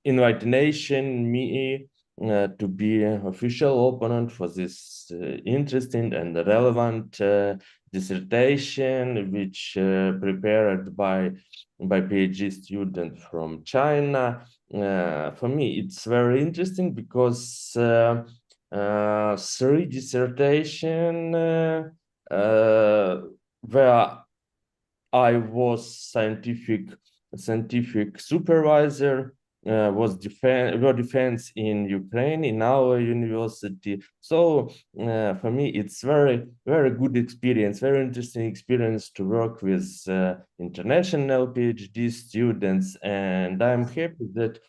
inviting me to be official opponent for this interesting and relevant dissertation, which prepared by PhD student from China. For me, it's very interesting because 3 dissertation where I was scientific supervisor were defense in Ukraine, in our university. So for me, it's very good experience, very interesting experience to work with international PhD students. And I'm happy that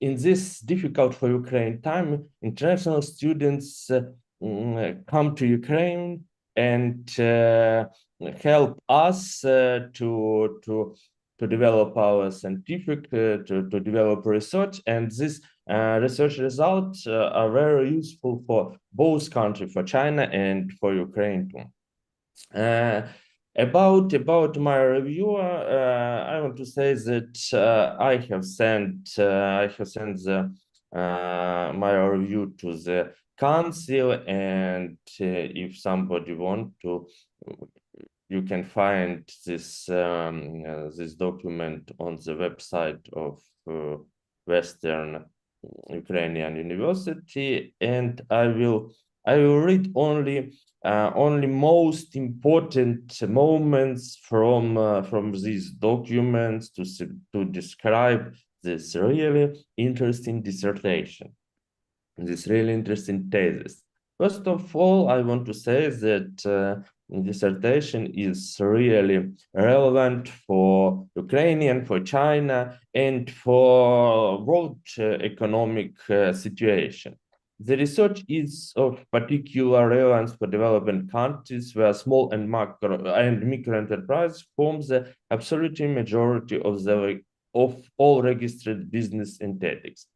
in this difficult for Ukraine time, international students come to Ukraine and help us to develop our scientific, to develop research, and this research results are very useful for both countries, for China and for Ukraine too. About my review, I want to say that I have sent my review to the council, and if somebody want to, you can find this this document on the website of Western Ukrainian university, and I will read only most important moments from these documents to describe this really interesting dissertation, this really interesting thesis. First of all, I want to say that dissertation is really relevant for Ukrainian, for China, and for world economic situation. The research is of particular relevance for developing countries where small and micro enterprise forms the absolute majority of all registered business entities.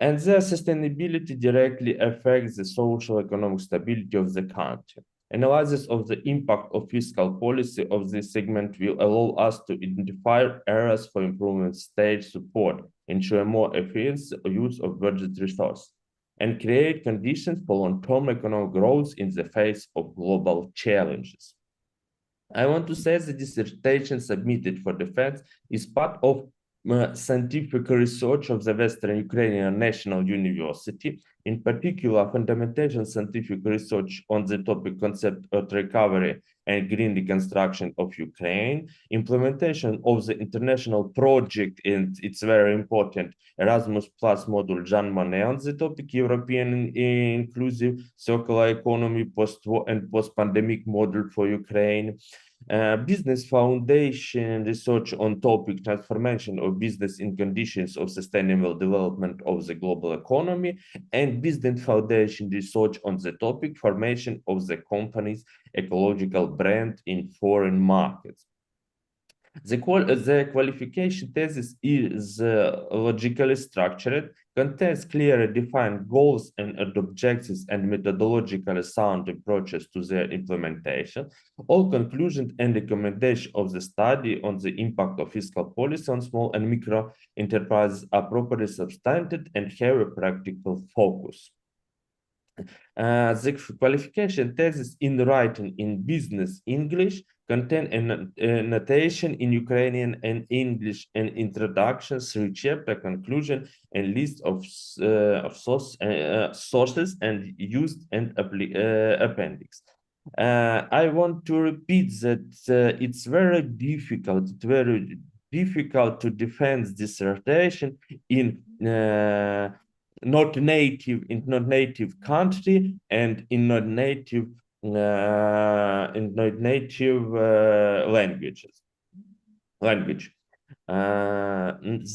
And their sustainability directly affects the social economic stability of the country. Analysis of the impact of fiscal policy of this segment will allow us to identify areas for improvement, state support, ensure more efficient use of budget resources, and create conditions for long-term economic growth in the face of global challenges. I want to say the dissertation submitted for defense is part of scientific research of the Western Ukrainian National University, in particular fundamental scientific research on the topic concept of recovery and green reconstruction of Ukraine, implementation of the international project, and it's very important, Erasmus Plus module Jean Monnet on the topic European inclusive circular economy post-war and post-pandemic model for Ukraine, business foundation research on topic transformation of business in conditions of sustainable development of the global economy, and business foundation research on the topic formation of the company's ecological brand in foreign markets. The qualification thesis is logically structured, contains clearly defined goals and objectives and methodologically sound approaches to their implementation. All conclusions and recommendations of the study on the impact of fiscal policy on small and micro enterprises are properly substantiated and have a practical focus. The qualification thesis in writing in business English contain a notation in Ukrainian and English, an introduction, 3-chapter conclusion, and list of sources and used and appendix. I want to repeat that it's very difficult to defend dissertation in not native country and in not native language.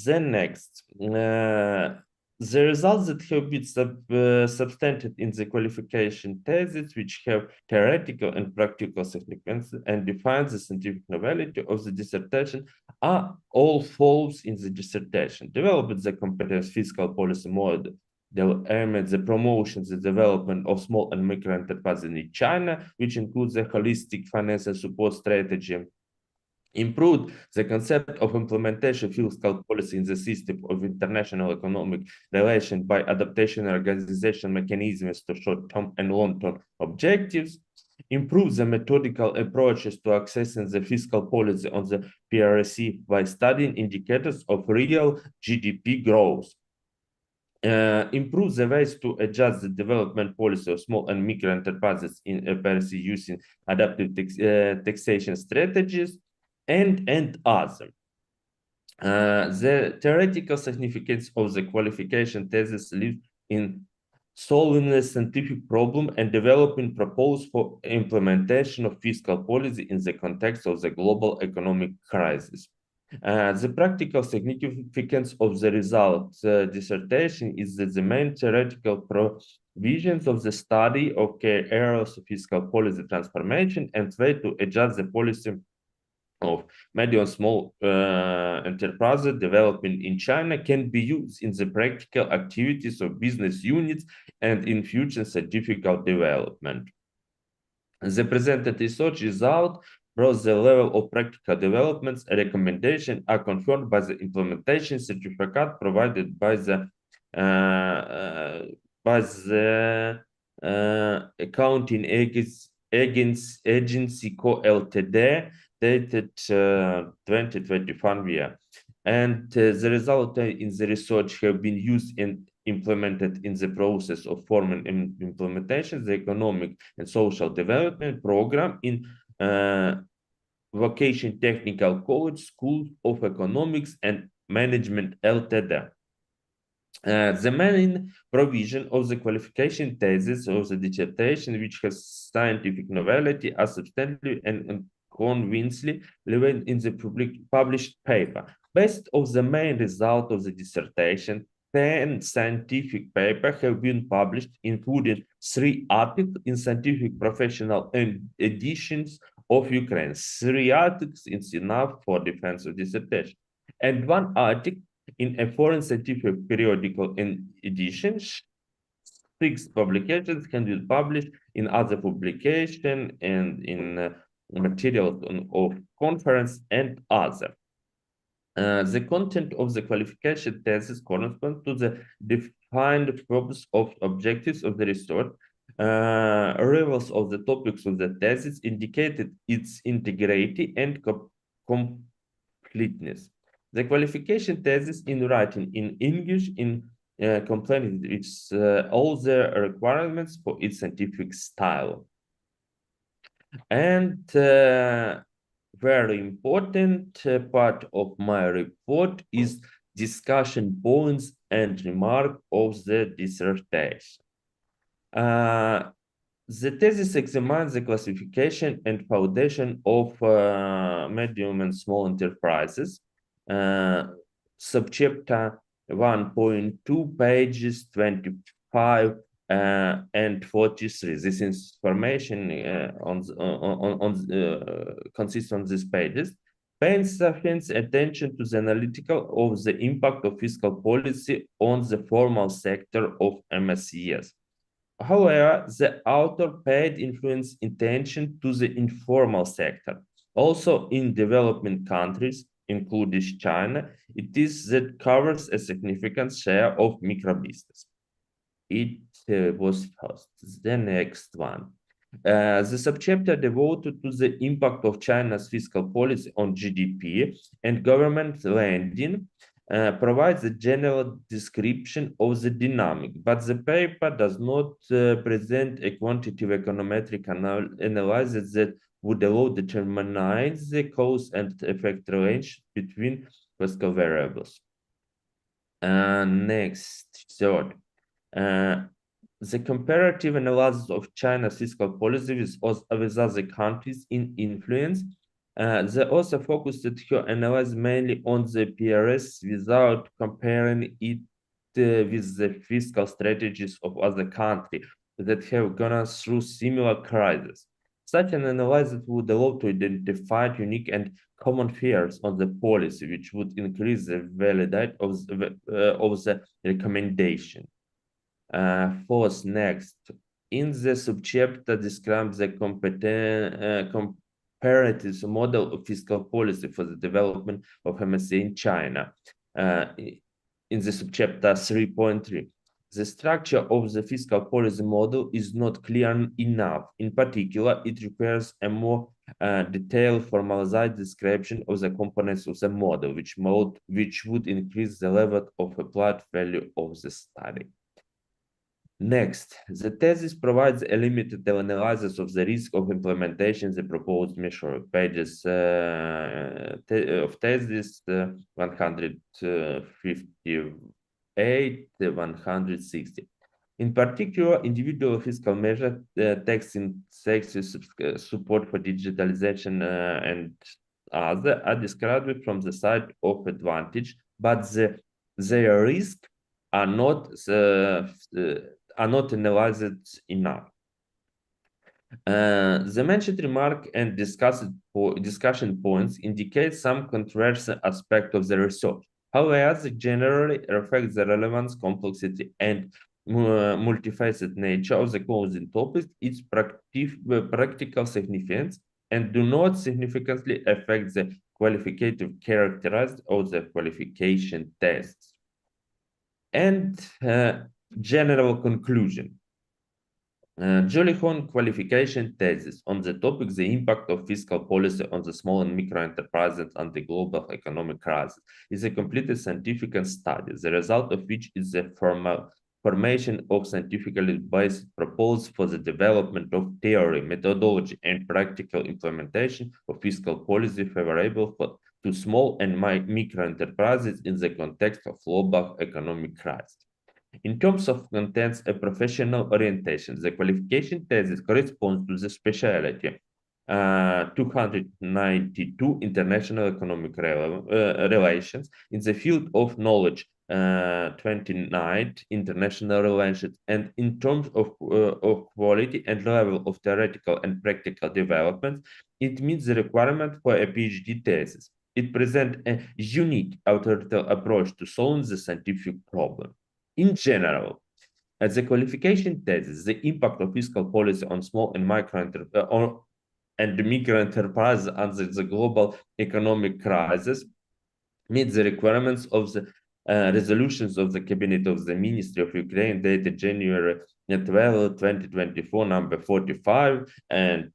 Then next, the results that have been substantiated in the qualification thesis, which have theoretical and practical significance and define the scientific novelty of the dissertation, are all false in the dissertation. Develop the competence fiscal policy model, the promotion, the development of small and micro enterprises in China, which includes the holistic financial support strategy. Improved the concept of implementation fiscal policy in the system of international economic relations by adaptation and organization mechanisms to short-term and long-term objectives. Improve the methodical approaches to accessing the fiscal policy on the PRC by studying indicators of real GDP growth. Improve the ways to adjust the development policy of small and micro enterprises in PRC using adaptive taxation strategies, and other. The theoretical significance of the qualification thesis lies in solving a scientific problem and developing proposals for implementation of fiscal policy in the context of the global economic crisis. The practical significance of the result dissertation is that the main theoretical provisions of the study of key areas of fiscal policy transformation and way to adjust the policy of medium small enterprises developing in China can be used in the practical activities of business units and in future scientific development. The presented research result across the level of practical developments and recommendations are confirmed by the implementation certificate provided by the accounting agency Co Ltd, dated 2021 year. And the results in the research have been used in implemented in the process of forming and implementation the economic and social development program in Vocation Technical College School of Economics and Management Ltd. The main provision of the qualification thesis of the dissertation, which has scientific novelty, are substantially and convincingly relevant in the published paper. Based on the main result of the dissertation, 10 scientific papers have been published, including 3 articles in scientific professional editions of Ukraine. 3 articles is enough for defense of dissertation, and 1 article in a foreign scientific periodical edition. 6 publications can be published in other publications and in materials of conference and other. The content of the qualification thesis corresponds to the defined purpose of objectives of the research. Levels of the topics of the thesis indicated its integrity and completeness. The qualification thesis in writing in English in compliance with all the requirements for its scientific style. And very important part of my report is discussion points and remark of the dissertation. The thesis examines the classification and foundation of medium and small enterprises. Subchapter 1.2, pages 25 and 43. This information consists on these pages. Pays sufficient attention to the analytical of the impact of fiscal policy on the formal sector of MSCS. However, the author paid influence attention to the informal sector. Also in developing countries, including China, it is that covers a significant share of microbusiness. It was first. The next one. The subchapter devoted to the impact of China's fiscal policy on GDP and government lending provides a general description of the dynamic, but the paper does not present a quantitative econometric analysis that would allow determining the cause and effect relation between fiscal variables. Next, third. The comparative analysis of China's fiscal policy with other countries in influence. The author focused her analysis mainly on the PRS without comparing it with the fiscal strategies of other countries that have gone through similar crises. Such an analysis would allow to identify unique and common fears on the policy, which would increase the validity of the recommendation. Fourth, next, in the subchapter describes the comparative model of fiscal policy for the development of MSCA in China. In the subchapter 3.3, the structure of the fiscal policy model is not clear enough. In particular, it requires a more detailed, formalized description of the components of the model, which would increase the level of applied value of the study. Next, the thesis provides a limited analysis of the risk of implementation of the proposed measure. Pages of thesis 158 to 160. In particular, individual fiscal measure text in sectors support for digitalization and other are described from the side of advantage, but their risk are not analyzed enough. The mentioned remark and discussion points indicate some controversial aspect of the research. However, they generally reflect the relevance, complexity, and multifaceted nature of the closing topics, its practical significance, and do not significantly affect the qualificative characteristics of the qualification tests. And general conclusion. Chju Lihun qualification thesis on the topic, the impact of fiscal policy on the small and micro enterprises and the global economic crisis, is a completed scientific study, the result of which is the formation of scientifically based proposals for the development of theory, methodology, and practical implementation of fiscal policy favorable to small and micro enterprises in the context of global economic crisis. In terms of contents and professional orientation, the qualification thesis corresponds to the specialty 292 international economic relations in the field of knowledge 29 international relations, and in terms of quality and level of theoretical and practical development, it meets the requirement for a PhD thesis. It presents a unique authoritative approach to solving the scientific problem. In general, as a qualification thesis, the impact of fiscal policy on small and micro enterprises under the global economic crisis meets the requirements of the resolutions of the Cabinet of the Ministry of Ukraine dated January 12, 2024, number 45, and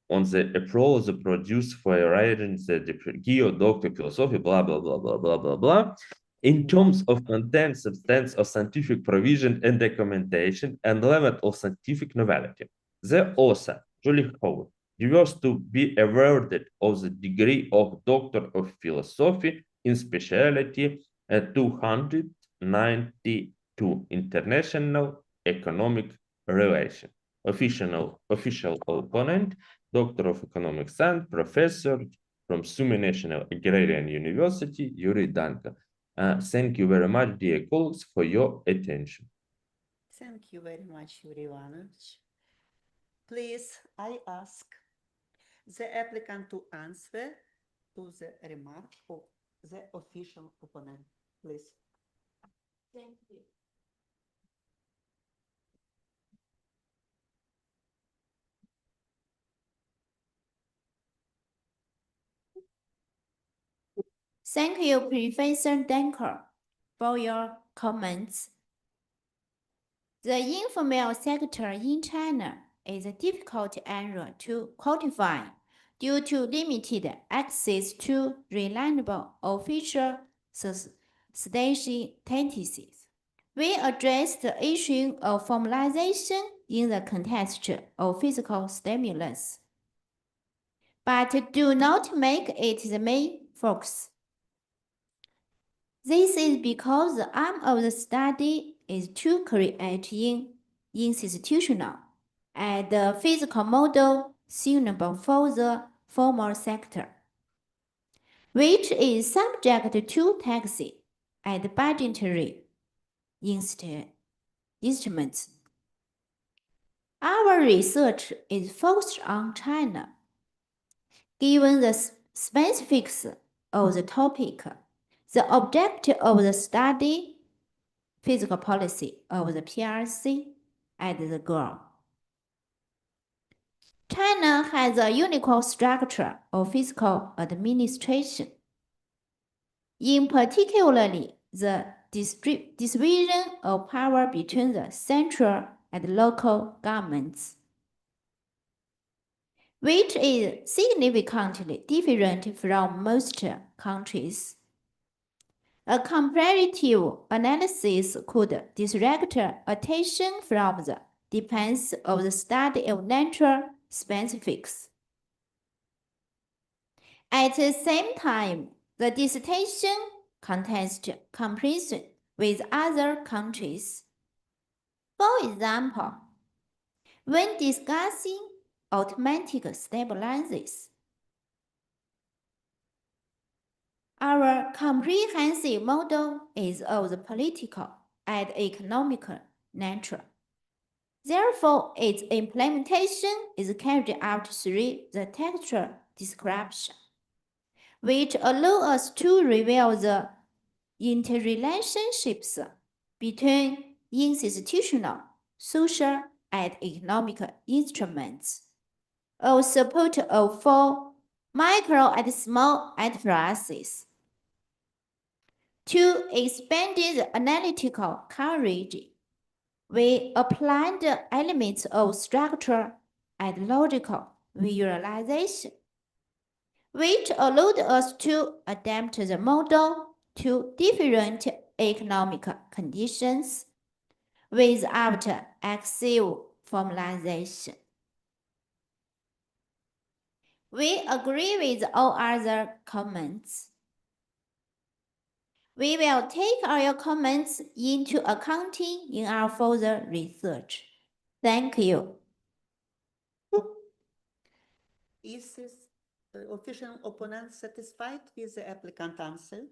on the approach produced for writing the degree of Doctor of Philosophy, blah, blah, blah, blah, blah, blah, blah. In terms of content, substance of scientific provision and documentation, and level of scientific novelty, the author, Chжу Ліхун, deserves to be awarded of the degree of Doctor of Philosophy in specialty 292 International Economic Relations. Official opponent, Doctor of Economic Science, Professor from Sumy National Agrarian University, Юрій Данко. Thank you very much, dear colleagues, for your attention. Thank you very much, Юрій Іванович. Please, I ask the applicant to answer to the remark of the official opponent, please. Thank you. Thank you, Professor Danker, for your comments. The informal sector in China is a difficult area to quantify due to limited access to reliable official statistics. We address the issue of formalization in the context of physical stimulus, but do not make it the main focus. This is because the aim of the study is to create an institutional and physical model suitable for the formal sector, which is subject to taxing and budgetary instruments. Our research is focused on China. Given the specifics of the topic, the objective of the study, physical policy of the PRC, and the goal. China has a unique structure of fiscal administration. In particular, the division of power between the central and local governments, which is significantly different from most countries. A comparative analysis could distract attention from the depends of the study of natural specifics. At the same time, the dissertation contains comparison with other countries. For example, when discussing automatic stabilizers, our comprehensive model is of the political and economic nature. Therefore, its implementation is carried out through the textual description, which allow us to reveal the interrelationships between institutional, social, and economic instruments of support for micro and small enterprises. To expand the analytical coverage, we applied the elements of structure and logical visualization, which allowed us to adapt the model to different economic conditions without excessive formalization. We agree with all other comments. We will take all your comments into account in our further research. Thank you. Is this official opponent satisfied with the applicant answer?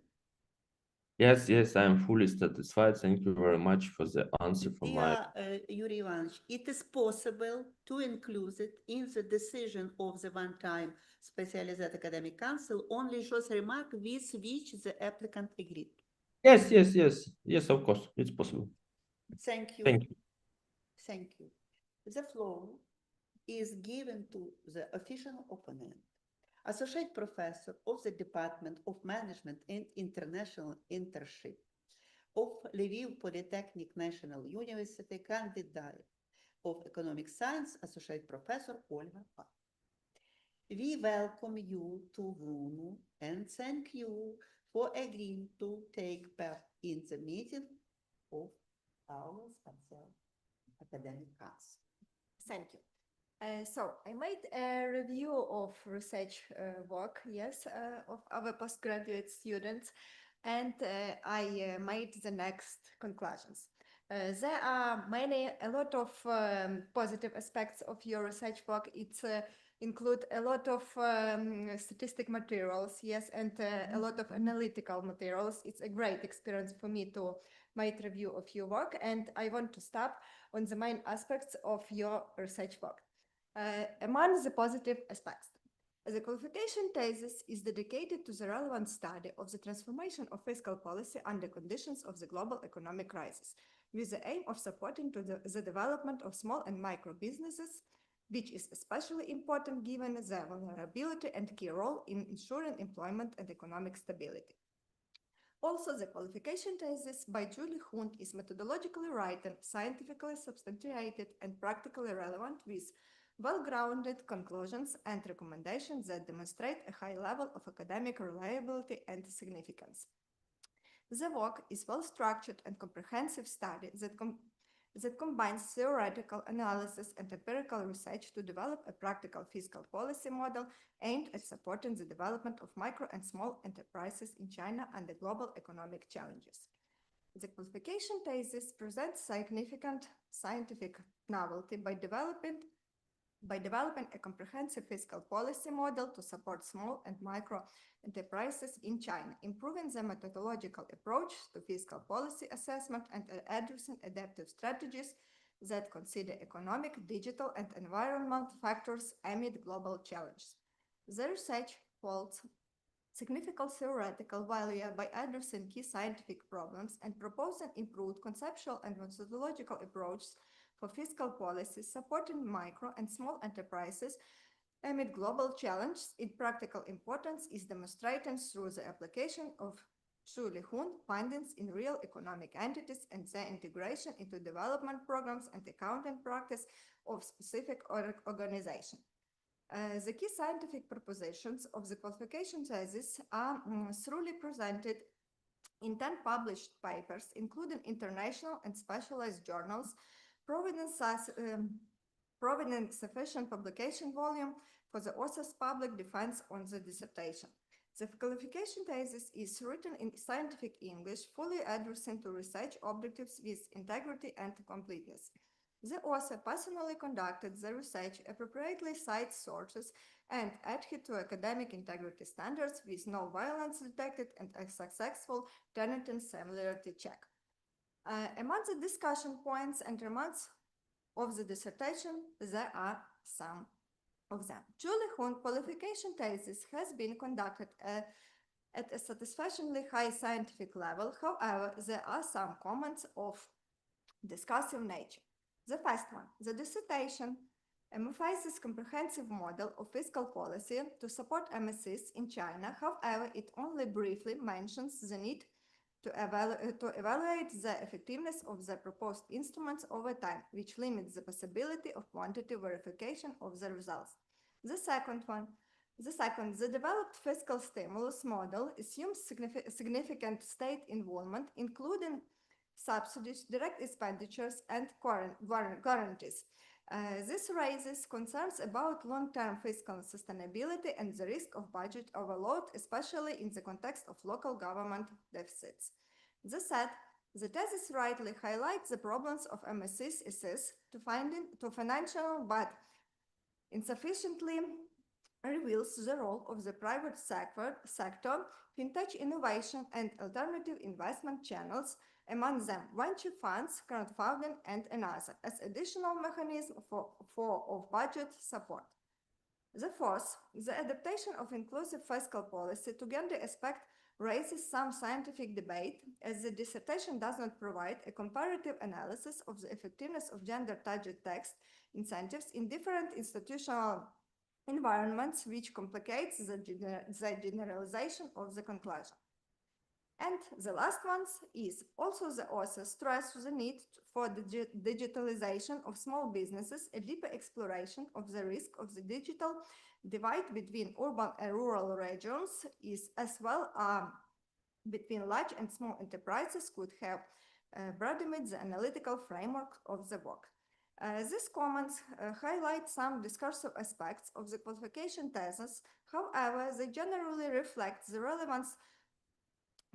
Yes, yes, I am fully satisfied. Thank you very much for the answer from my. Dear Юрій Іванович, it is possible to include it in the decision of the one-time Specialized Academic Council only shows remark with which the applicant agreed. Yes, yes, yes, yes, of course, it's possible. Thank you. Thank you. Thank you. The floor is given to the official opponent, Associate Professor of the Department of Management and International Internship of Lviv Polytechnic National University, candidate of Economic Science, Associate Professor Olga Pak. We welcome you to WUNU and thank you for agreeing to take part in the meeting of our Special Academic Council. Thank you. So I made a review of research work, yes, of our postgraduate students, and I made the next conclusions. There are a lot of positive aspects of your research work. It include a lot of statistic materials, yes, and a lot of analytical materials. It's a great experience for me to make review of your work, and I want to start on the main aspects of your research work. Among the positive aspects, the qualification thesis is dedicated to the relevant study of the transformation of fiscal policy under conditions of the global economic crisis, with the aim of supporting the development of small and micro businesses, which is especially important given their vulnerability and key role in ensuring employment and economic stability. Also, the qualification thesis by Chžu Līhun is methodologically written, scientifically substantiated, and practically relevant, with well-grounded conclusions and recommendations that demonstrate a high level of academic reliability and significance. The work is well-structured and comprehensive study that combines theoretical analysis and empirical research to develop a practical fiscal policy model aimed at supporting the development of micro and small enterprises in China under global economic challenges. The qualification thesis presents significant scientific novelty by developing a comprehensive fiscal policy model to support small and micro enterprises in China, improving the methodological approach to fiscal policy assessment and addressing adaptive strategies that consider economic, digital, and environmental factors amid global challenges. The research holds significant theoretical value by addressing key scientific problems and proposing improved conceptual and methodological approaches for fiscal policies supporting micro and small enterprises amid global challenges. Its practical importance is demonstrated through the application of Chžu Līhun findings in real economic entities and their integration into development programs and accounting practice of specific organization. The key scientific propositions of the qualification thesis are thoroughly presented in 10 published papers, including international and specialized journals, providing sufficient publication volume for the author's public defense on the dissertation. The qualification thesis is written in scientific English, fully addressing to research objectives with integrity and completeness. The author personally conducted the research, appropriately cites sources, and adhered to academic integrity standards with no violence detected and a successful Tennyson similarity check. Among the discussion points and remarks of the dissertation, there are some of them. Chžu Līhun qualification thesis has been conducted at a satisfactorily high scientific level. However, there are some comments of discursive nature. The first one, the dissertation emphasizes comprehensive model of fiscal policy to support MSCs in China. However, it only briefly mentions the need to evaluate the effectiveness of the proposed instruments over time, which limits the possibility of quantitative verification of the results. The second one, The second, the developed fiscal stimulus model assumes significant state involvement, including subsidies, direct expenditures, and guarantees. This raises concerns about long-term fiscal sustainability and the risk of budget overload, especially in the context of local government deficits. That said, the thesis rightly highlights the problems of MSC's access to financial but insufficiently reveals the role of the private sector, fintech innovation, and alternative investment channels, among them venture funds, crowdfunding, and another, as additional mechanism for budget support. The fourth, the adaptation of inclusive fiscal policy to gender aspect raises some scientific debate, as the dissertation does not provide a comparative analysis of the effectiveness of gender-targeted tax incentives in different institutional environments, which complicates the generalization of the conclusion. And the last one is also the author stresses the need for the digitalization of small businesses, a deeper exploration of the risk of the digital divide between urban and rural regions, is as well between large and small enterprises could have broadened the analytical framework of the work. These comments highlight some discursive aspects of the qualification thesis. However, they generally reflect the relevance,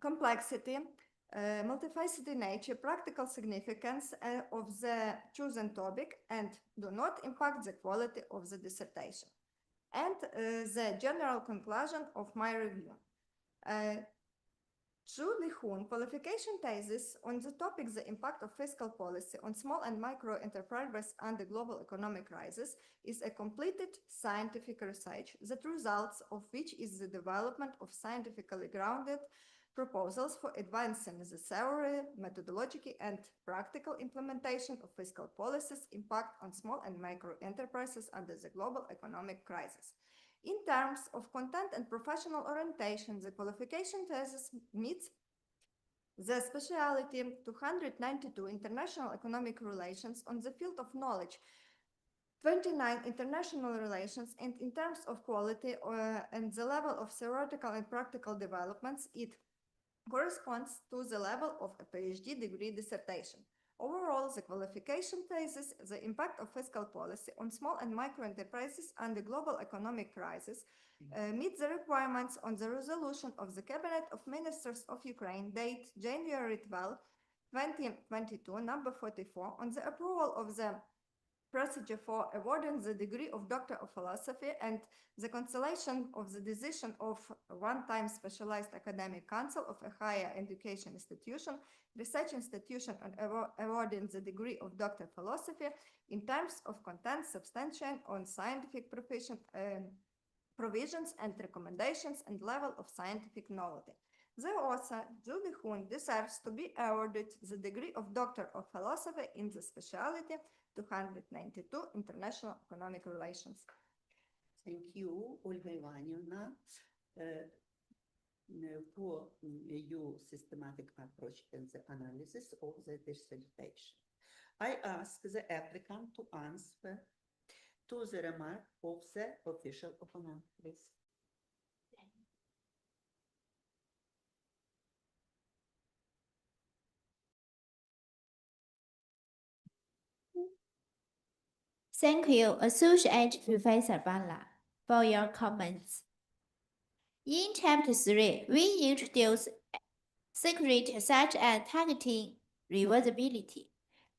complexity, multifaceted nature, practical significance of the chosen topic, and do not impact the quality of the dissertation. And the general conclusion of my review. Chžu Lіхун qualification thesis on the topic the impact of fiscal policy on small and micro enterprises under global economic crisis is a completed scientific research, the results of which is the development of scientifically grounded proposals for advancing the theory, methodology, and practical implementation of fiscal policies impact on small and micro enterprises under the global economic crisis. In terms of content and professional orientation, the qualification thesis meets the specialty 292 international economic relations on the field of knowledge, 29 international relations, and in terms of quality and the level of theoretical and practical developments, it corresponds to the level of a PhD degree dissertation. Overall, the qualification thesis, the impact of fiscal policy on small and micro enterprises under global economic crisis, meets the requirements on the resolution of the Cabinet of Ministers of Ukraine, date January 12, 2022, number 44, on the approval of the procedure for awarding the degree of Doctor of Philosophy and the cancellation of the decision of one-time specialized academic council of a higher education institution, research institution, and awarding the degree of Doctor of Philosophy in terms of content, substantiation on scientific provisions and recommendations and level of scientific knowledge. The author, Chžu Lіхун, deserves to be awarded the degree of Doctor of Philosophy in the specialty 292 International Economic Relations. Thank you, Olga Ivanivna, for your systematic approach in the analysis of the dissertation. I ask the applicant to answer to the remark of the official opponent, please. Thank you, Associate Professor Bala, for your comments. In Chapter 3, we introduce secrets such as targeting, reversibility,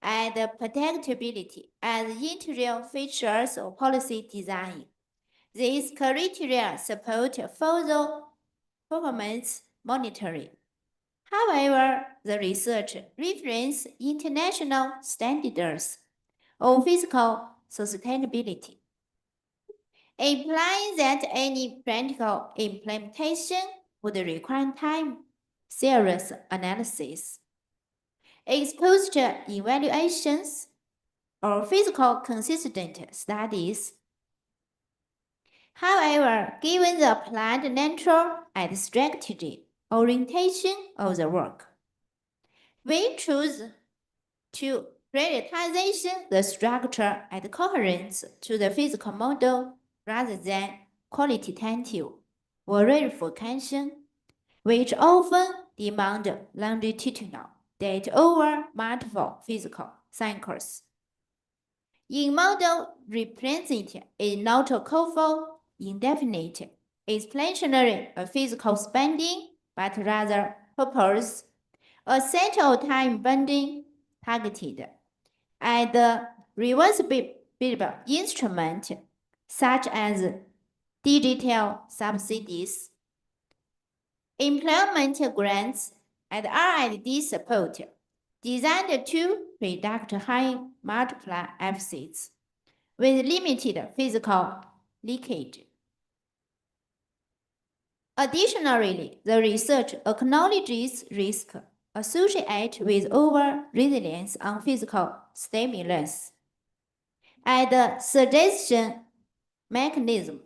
and protectability as integral features of policy design. These criteria support further performance monitoring. However, the research references international standards of fiscal sustainability, implying that any practical implementation would require time, serious analysis, exposure evaluations, or physical consistent studies. However, given the applied nature and strategy orientation of the work, we choose to prioritize the structure and coherence to the physical model rather than qualitative verification, which often demand longitudinal data over multiple physical cycles. In model represent is not called for indefinite expansionary physical spending, but rather purpose a set of time binding targeted and reversible instrument such as digital subsidies, employment grants, and R&D support designed to reduce high multiplier deficits with limited physical leakage. Additionally, the research acknowledges risk associated with over-reliance on physical stimulus and suggestion mechanisms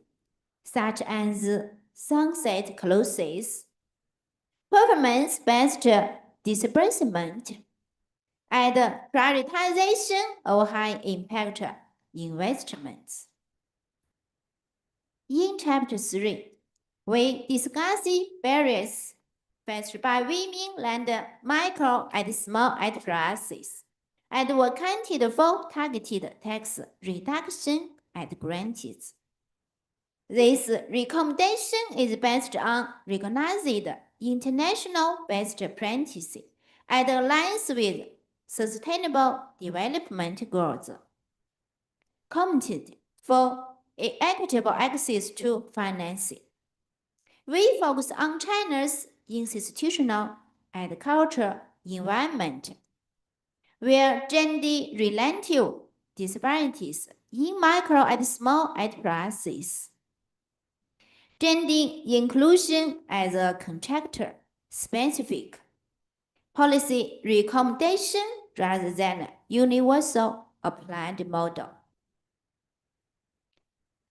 such as sunset clauses, performance-based disbursement, and prioritization of high-impact investments. In Chapter 3, we discuss barriers faced by women and micro and small enterprises, and advocated for targeted tax reduction and grants. This recommendation is based on recognized international best practices and aligns with sustainable development goals. Committed for equitable access to financing. We focus on China's institutional and cultural environment, where gender-related disparities in micro and small enterprises, gender inclusion as a contractor-specific policy recommendation rather than universal applied model.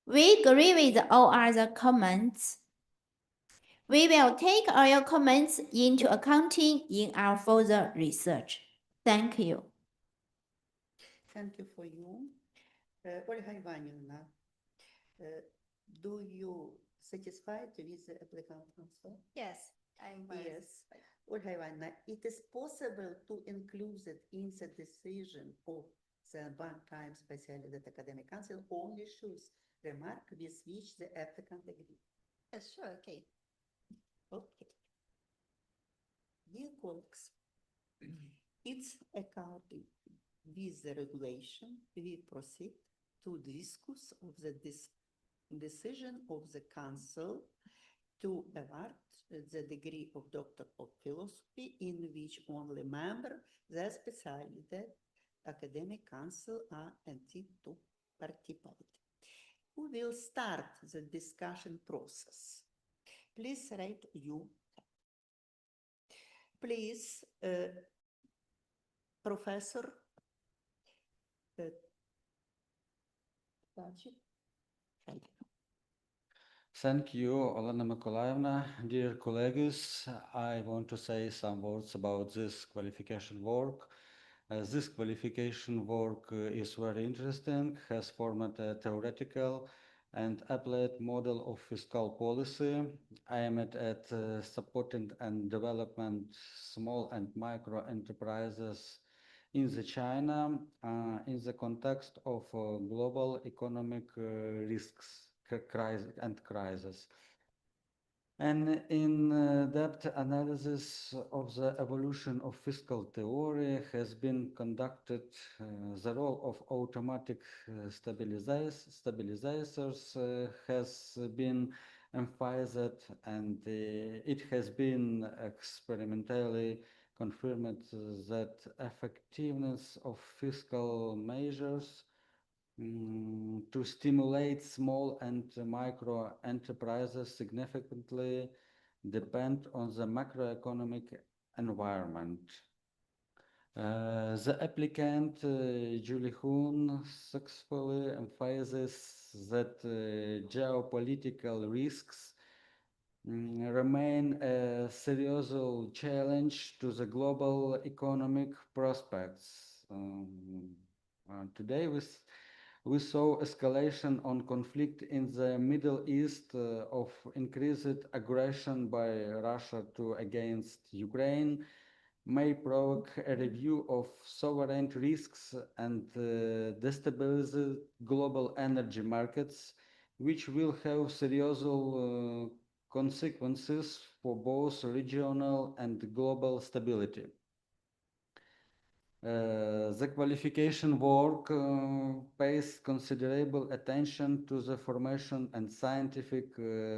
We agree with all other comments. We will take all your comments into account in our further research. Thank you. Thank you for you. Ольга Іванівна, do you satisfied with the applicant answer? Yes, I'm very Yes. satisfied. Ольга Іванівна, it is possible to include it in the decision of the one-time Specialized Academic Council only shows remark with which the applicant agrees. Yes, sure, okay. Okay. Dear colleagues, it's according with the regulation, we proceed to discuss of the decision of the council to award the degree of Doctor of Philosophy in which only member the Specialized Academic Council are entitled to participate. Who will start the discussion process? Please write you. Please, Professor Ткачик Федір. Thank you, Olena Mykolaївна. Dear colleagues, I want to say some words about this qualification work. This qualification work is very interesting, has formed a theoretical and applied model of fiscal policy aimed at supporting and development small and micro enterprises in the China in the context of global economic risks and crisis. An in-depth analysis of the evolution of fiscal theory has been conducted. The role of automatic stabilizers has been emphasized, and it has been experimentally confirmed that effectiveness of fiscal measures to stimulate small and micro enterprises significantly depend on the macroeconomic environment. The applicant, Chжу Ліхун, successfully emphasizes that geopolitical risks remain a serious challenge to the global economic prospects. Today, we saw escalation on conflict in the Middle East of increased aggression by Russia against Ukraine, may provoke a review of sovereign risks and destabilize global energy markets, which will have serious consequences for both regional and global stability. The qualification work pays considerable attention to the formation and scientific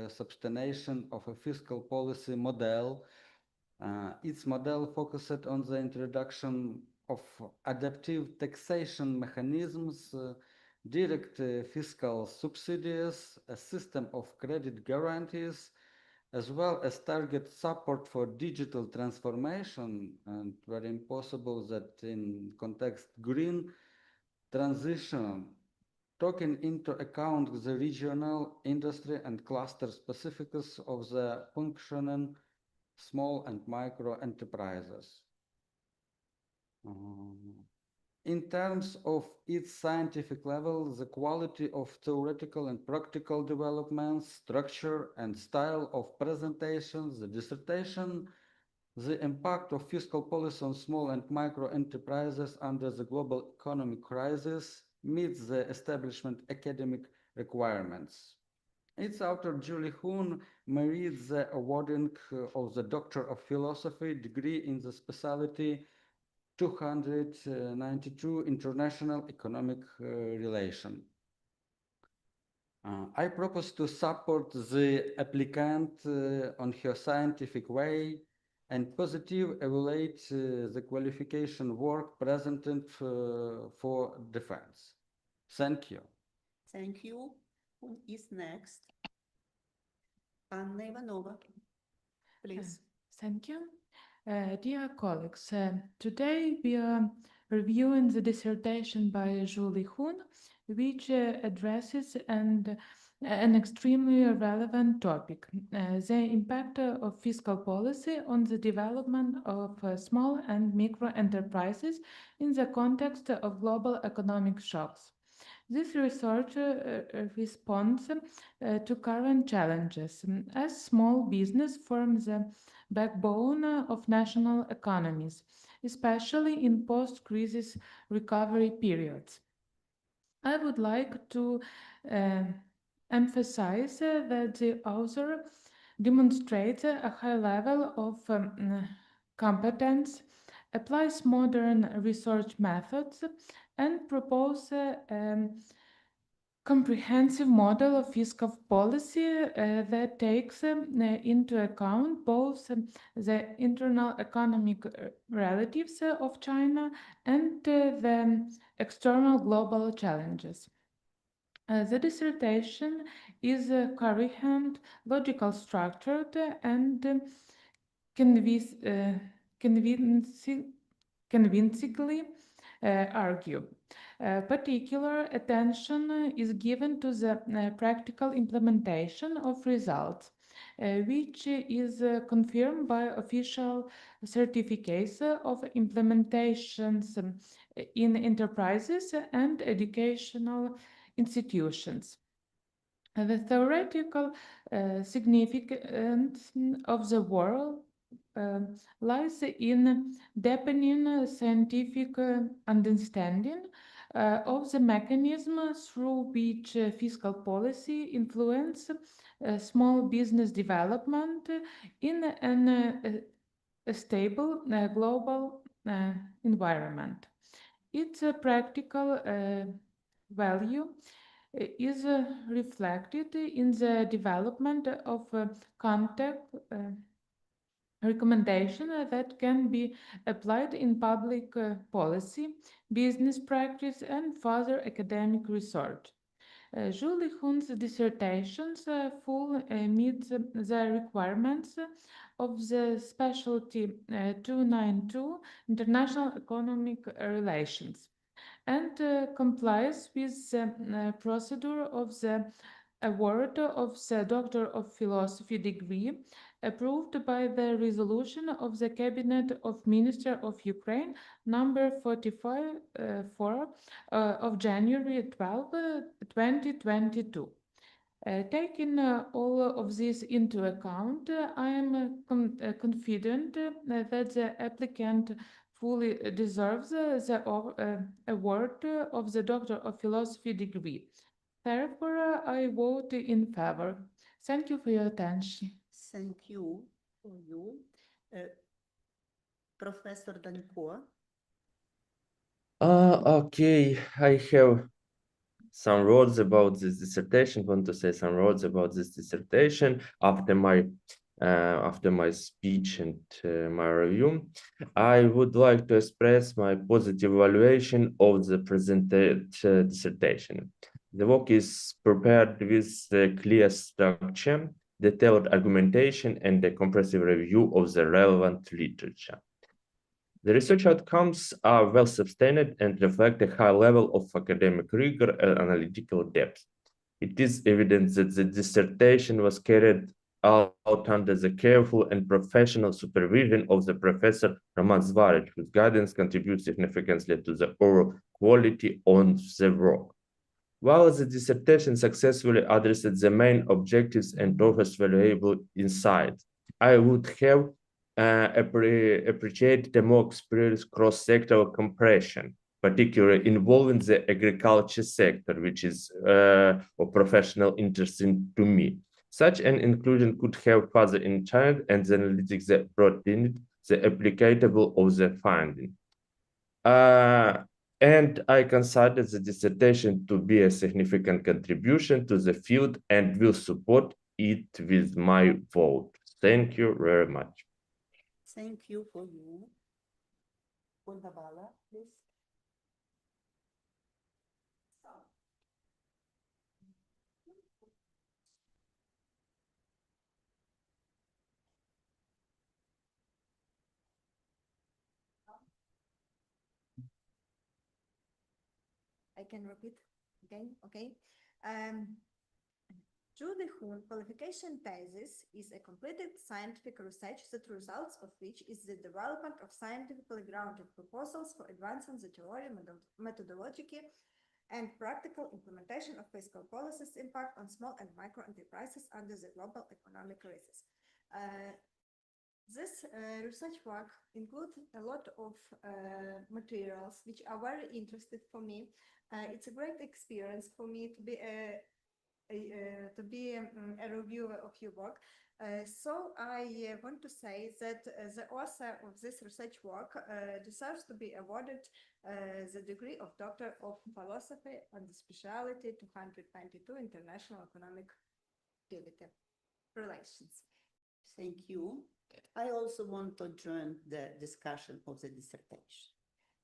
substantiation of a fiscal policy model. Its model focused on the introduction of adaptive taxation mechanisms, direct fiscal subsidies, a system of credit guarantees, as well as target support for digital transformation, and very impossible that in context green transition, taking into account the regional, industry and cluster specifics of the functioning small and micro enterprises. In terms of its scientific level, the quality of theoretical and practical developments, structure and style of presentations, the dissertation, the impact of fiscal policy on small and micro enterprises under the global economic crisis meets the establishment academic requirements. Its author, Chжу Ліхун, merits the awarding of the Doctor of Philosophy degree in the specialty 292 International Economic Relation. I propose to support the applicant on her scientific way and positive evaluate the qualification work presented for defense. Thank you. Thank you. Who is next? Anna Ivanova, please. Thank you. Dear colleagues, today we are reviewing the dissertation by Chжу Ліхун, which addresses an extremely relevant topic, the impact of fiscal policy on the development of small and micro enterprises in the context of global economic shocks. This research responds to current challenges, as small business forms the backbone of national economies, especially in post-crisis recovery periods. I would like to emphasize that the author demonstrates a high level of competence, applies modern research methods, and proposes a comprehensive model of fiscal policy that takes into account both the internal economic relatives of China and the external global challenges. The dissertation is coherent, logical structured, and convincingly argue. Particular attention is given to the practical implementation of results, which is confirmed by official certificates of implementations in enterprises and educational institutions. The theoretical significance of the work lies in deepening scientific understanding of the mechanism through which fiscal policy influences small business development in a stable global environment. Its practical value is reflected in the development of contact recommendation that can be applied in public policy, business practice, and further academic research. Chжу Ліхун's dissertations meet the requirements of the specialty 292 International Economic Relations and complies with the procedure of the award of the Doctor of Philosophy degree approved by the resolution of the Cabinet of Ministers of Ukraine number 45 of January 12, 2022. Taking all of this into account, I am confident that the applicant fully deserves the award of the Doctor of Philosophy degree. Therefore, I vote in favor. Thank you for your attention. Thank you for you. Professor Danko. Okay, I have some words about this dissertation. Want to say some words about this dissertation after my speech and my review. I would like to express my positive evaluation of the presented dissertation. The work is prepared with a clear structure, detailed argumentation, and a comprehensive review of the relevant literature. The research outcomes are well sustained and reflect a high level of academic rigor and analytical depth. It is evident that the dissertation was carried out under the careful and professional supervision of the professor Roman Zvaric, whose guidance contributes significantly to the overall quality of the work. While the dissertation successfully addressed the main objectives and offers valuable insights, I would have appreciated a more experienced cross-sectoral comparison, particularly involving the agriculture sector, which is of professional interest to me. Such an inclusion could have further enhanced and the analytics that brought in the applicable of the finding. And I consider the dissertation to be a significant contribution to the field and will support it with my vote. Thank you very much. Thank you for you. Bala, please. I can repeat again, okay? Chжу Ліхун qualification thesis is a completed scientific research the results of which is the development of scientifically grounded proposals for advancing the theory, methodology, and practical implementation of fiscal policies impact on small and micro enterprises under the global economic crisis. This research work includes a lot of materials which are very interesting for me. It's a great experience for me to be a reviewer of your work. So I want to say that the author of this research work deserves to be awarded the degree of Doctor of Philosophy on the specialty 222 International Economic Activity Relations. Thank you. I also want to join the discussion of the dissertation.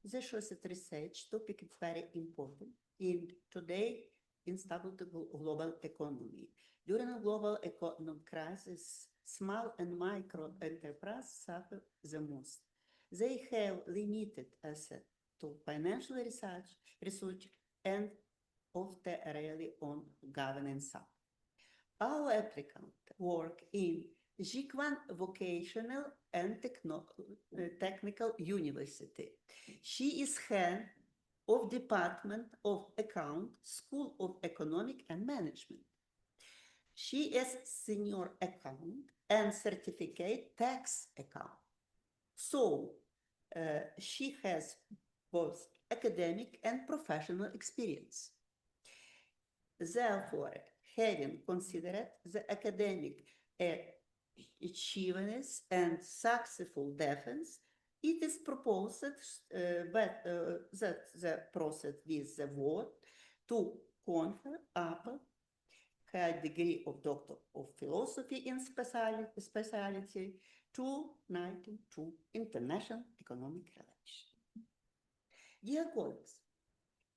The social research topic is very important in today instable global economy. During a global economic crisis, small and micro enterprises suffer the most. They have limited access to financial research and often rely on governance support. Our applicant work in Jikwan Vocational and Technical University. She is head of Department of Account, School of Economic and Management. She is senior accountant and certificate tax accountant. So she has both academic and professional experience. Therefore, having considered the academic achievements and successful defense, it is proposed that the process with the vote to confer upon her degree of Doctor of Philosophy in Specialty 292 International Economic Relations. Dear colleagues,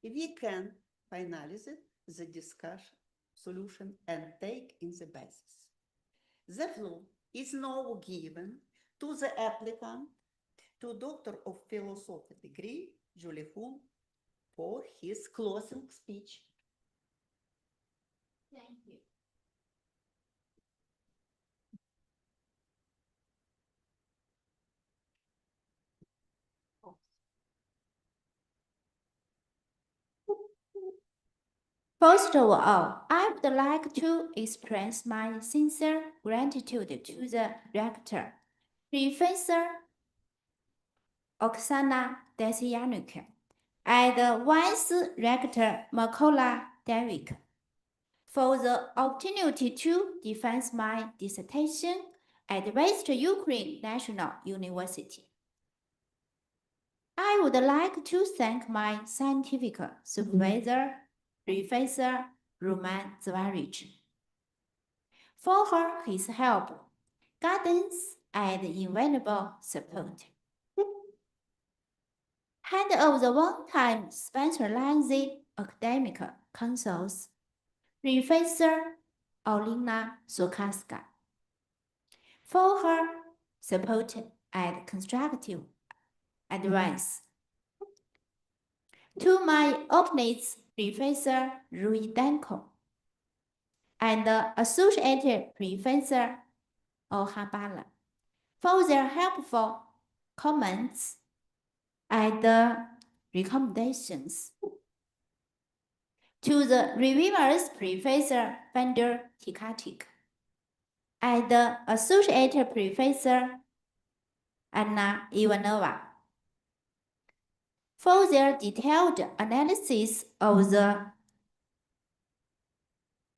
we can finalize the discussion, solution, and take in the basis. The floor is now given to the applicant to Doctor of Philosophy degree, Chжу Ліхун, for his closing speech. Thank you. First of all, I would like to express my sincere gratitude to the rector, Professor Oksana Desyanuk, and the Vice Rector Mykola Derek for the opportunity to defend my dissertation at West Ukraine National University. I would like to thank my scientific supervisor, Professor Roman Zvarich, for his help, guidance, and invaluable support. Head of the one-time specialized academic councils, Professor Olena Sохацька, for her support and constructive advice. To my opponents, Professor Ruidenko and Associate Professor Ohabala, for their helpful comments and recommendations. To the reviewers, Professor Fedір Ткачик and Associate Professor Anna Ivanova, for their detailed analysis of the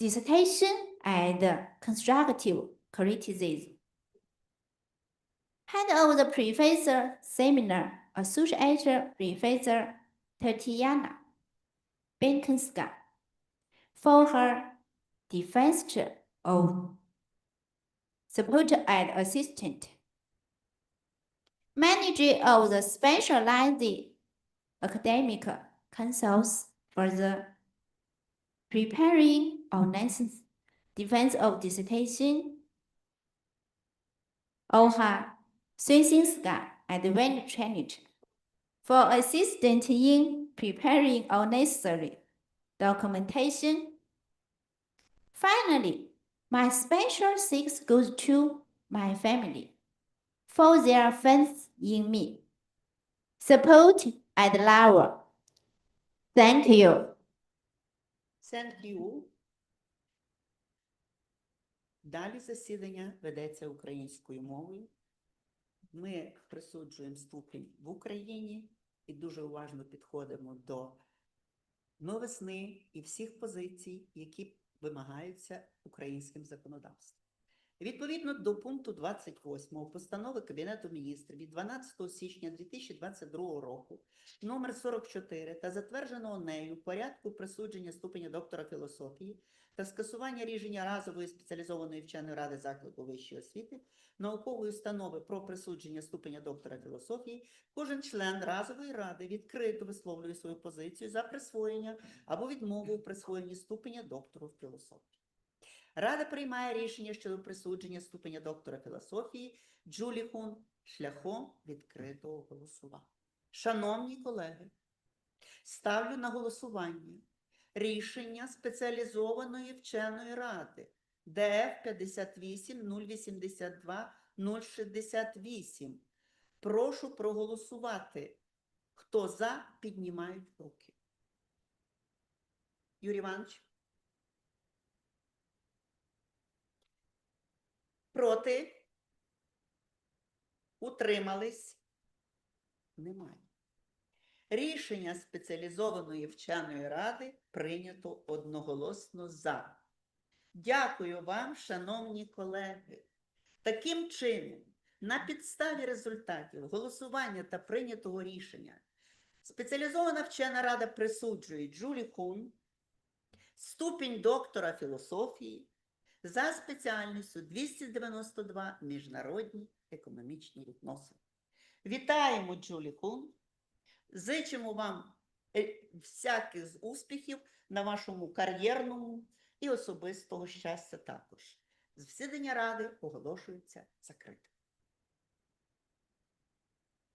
dissertation and constructive criticism. Head of the Professor Seminar, Associate Professor Tatiana Benkinska, for her defense of support and assistance. Manager of the specialized academic councils for the preparing of nation's defense of dissertation, Olha Swisinska and Van Trenich, for assistance in preparing all necessary documentation. Finally, my special thanks goes to my family for their faith in me, support and love. Thank you. Thank you. Далі засідання ведеться українською мовою. Ми присуджуємо ступінь в Україні і дуже уважно підходимо до новизни і всіх позицій, які вимагаються українським законодавством. Відповідно до пункту 28 постанови Кабінету міністрів від 12 січня 2022 року номер 44 та затвердженого нею порядку присудження ступеня доктора філософії та скасування рішення разової спеціалізованої вченої ради закладу вищої освіти, наукової установи про присудження ступеня доктора філософії, кожен член разової ради відкрито висловлює свою позицію за присвоєння або відмову у присвоєнні ступеня доктору філософії. Рада приймає рішення щодо присудження ступеня доктора філософії Чжу Ліхун шляхом відкритого голосування. Шановні колеги, ставлю на голосування рішення Спеціалізованої вченої ради ДФ 58-082-068. Прошу проголосувати. Хто за, піднімають руки. Юрій Іванович? Проти? Утримались? Немає. Рішення Спеціалізованої вченої ради прийнято одноголосно за. Дякую вам, шановні колеги. Таким чином, на підставі результатів голосування та прийнятого рішення Спеціалізована вчена рада присуджує Чжу Ліхун ступінь доктора філософії за спеціальністю 292 міжнародні економічні відносини. Вітаємо, Чжу Ліхун! Зичимо вам всяких успіхів на вашому кар'єрному і особистого щастя також. Засідання ради оголошується закритим.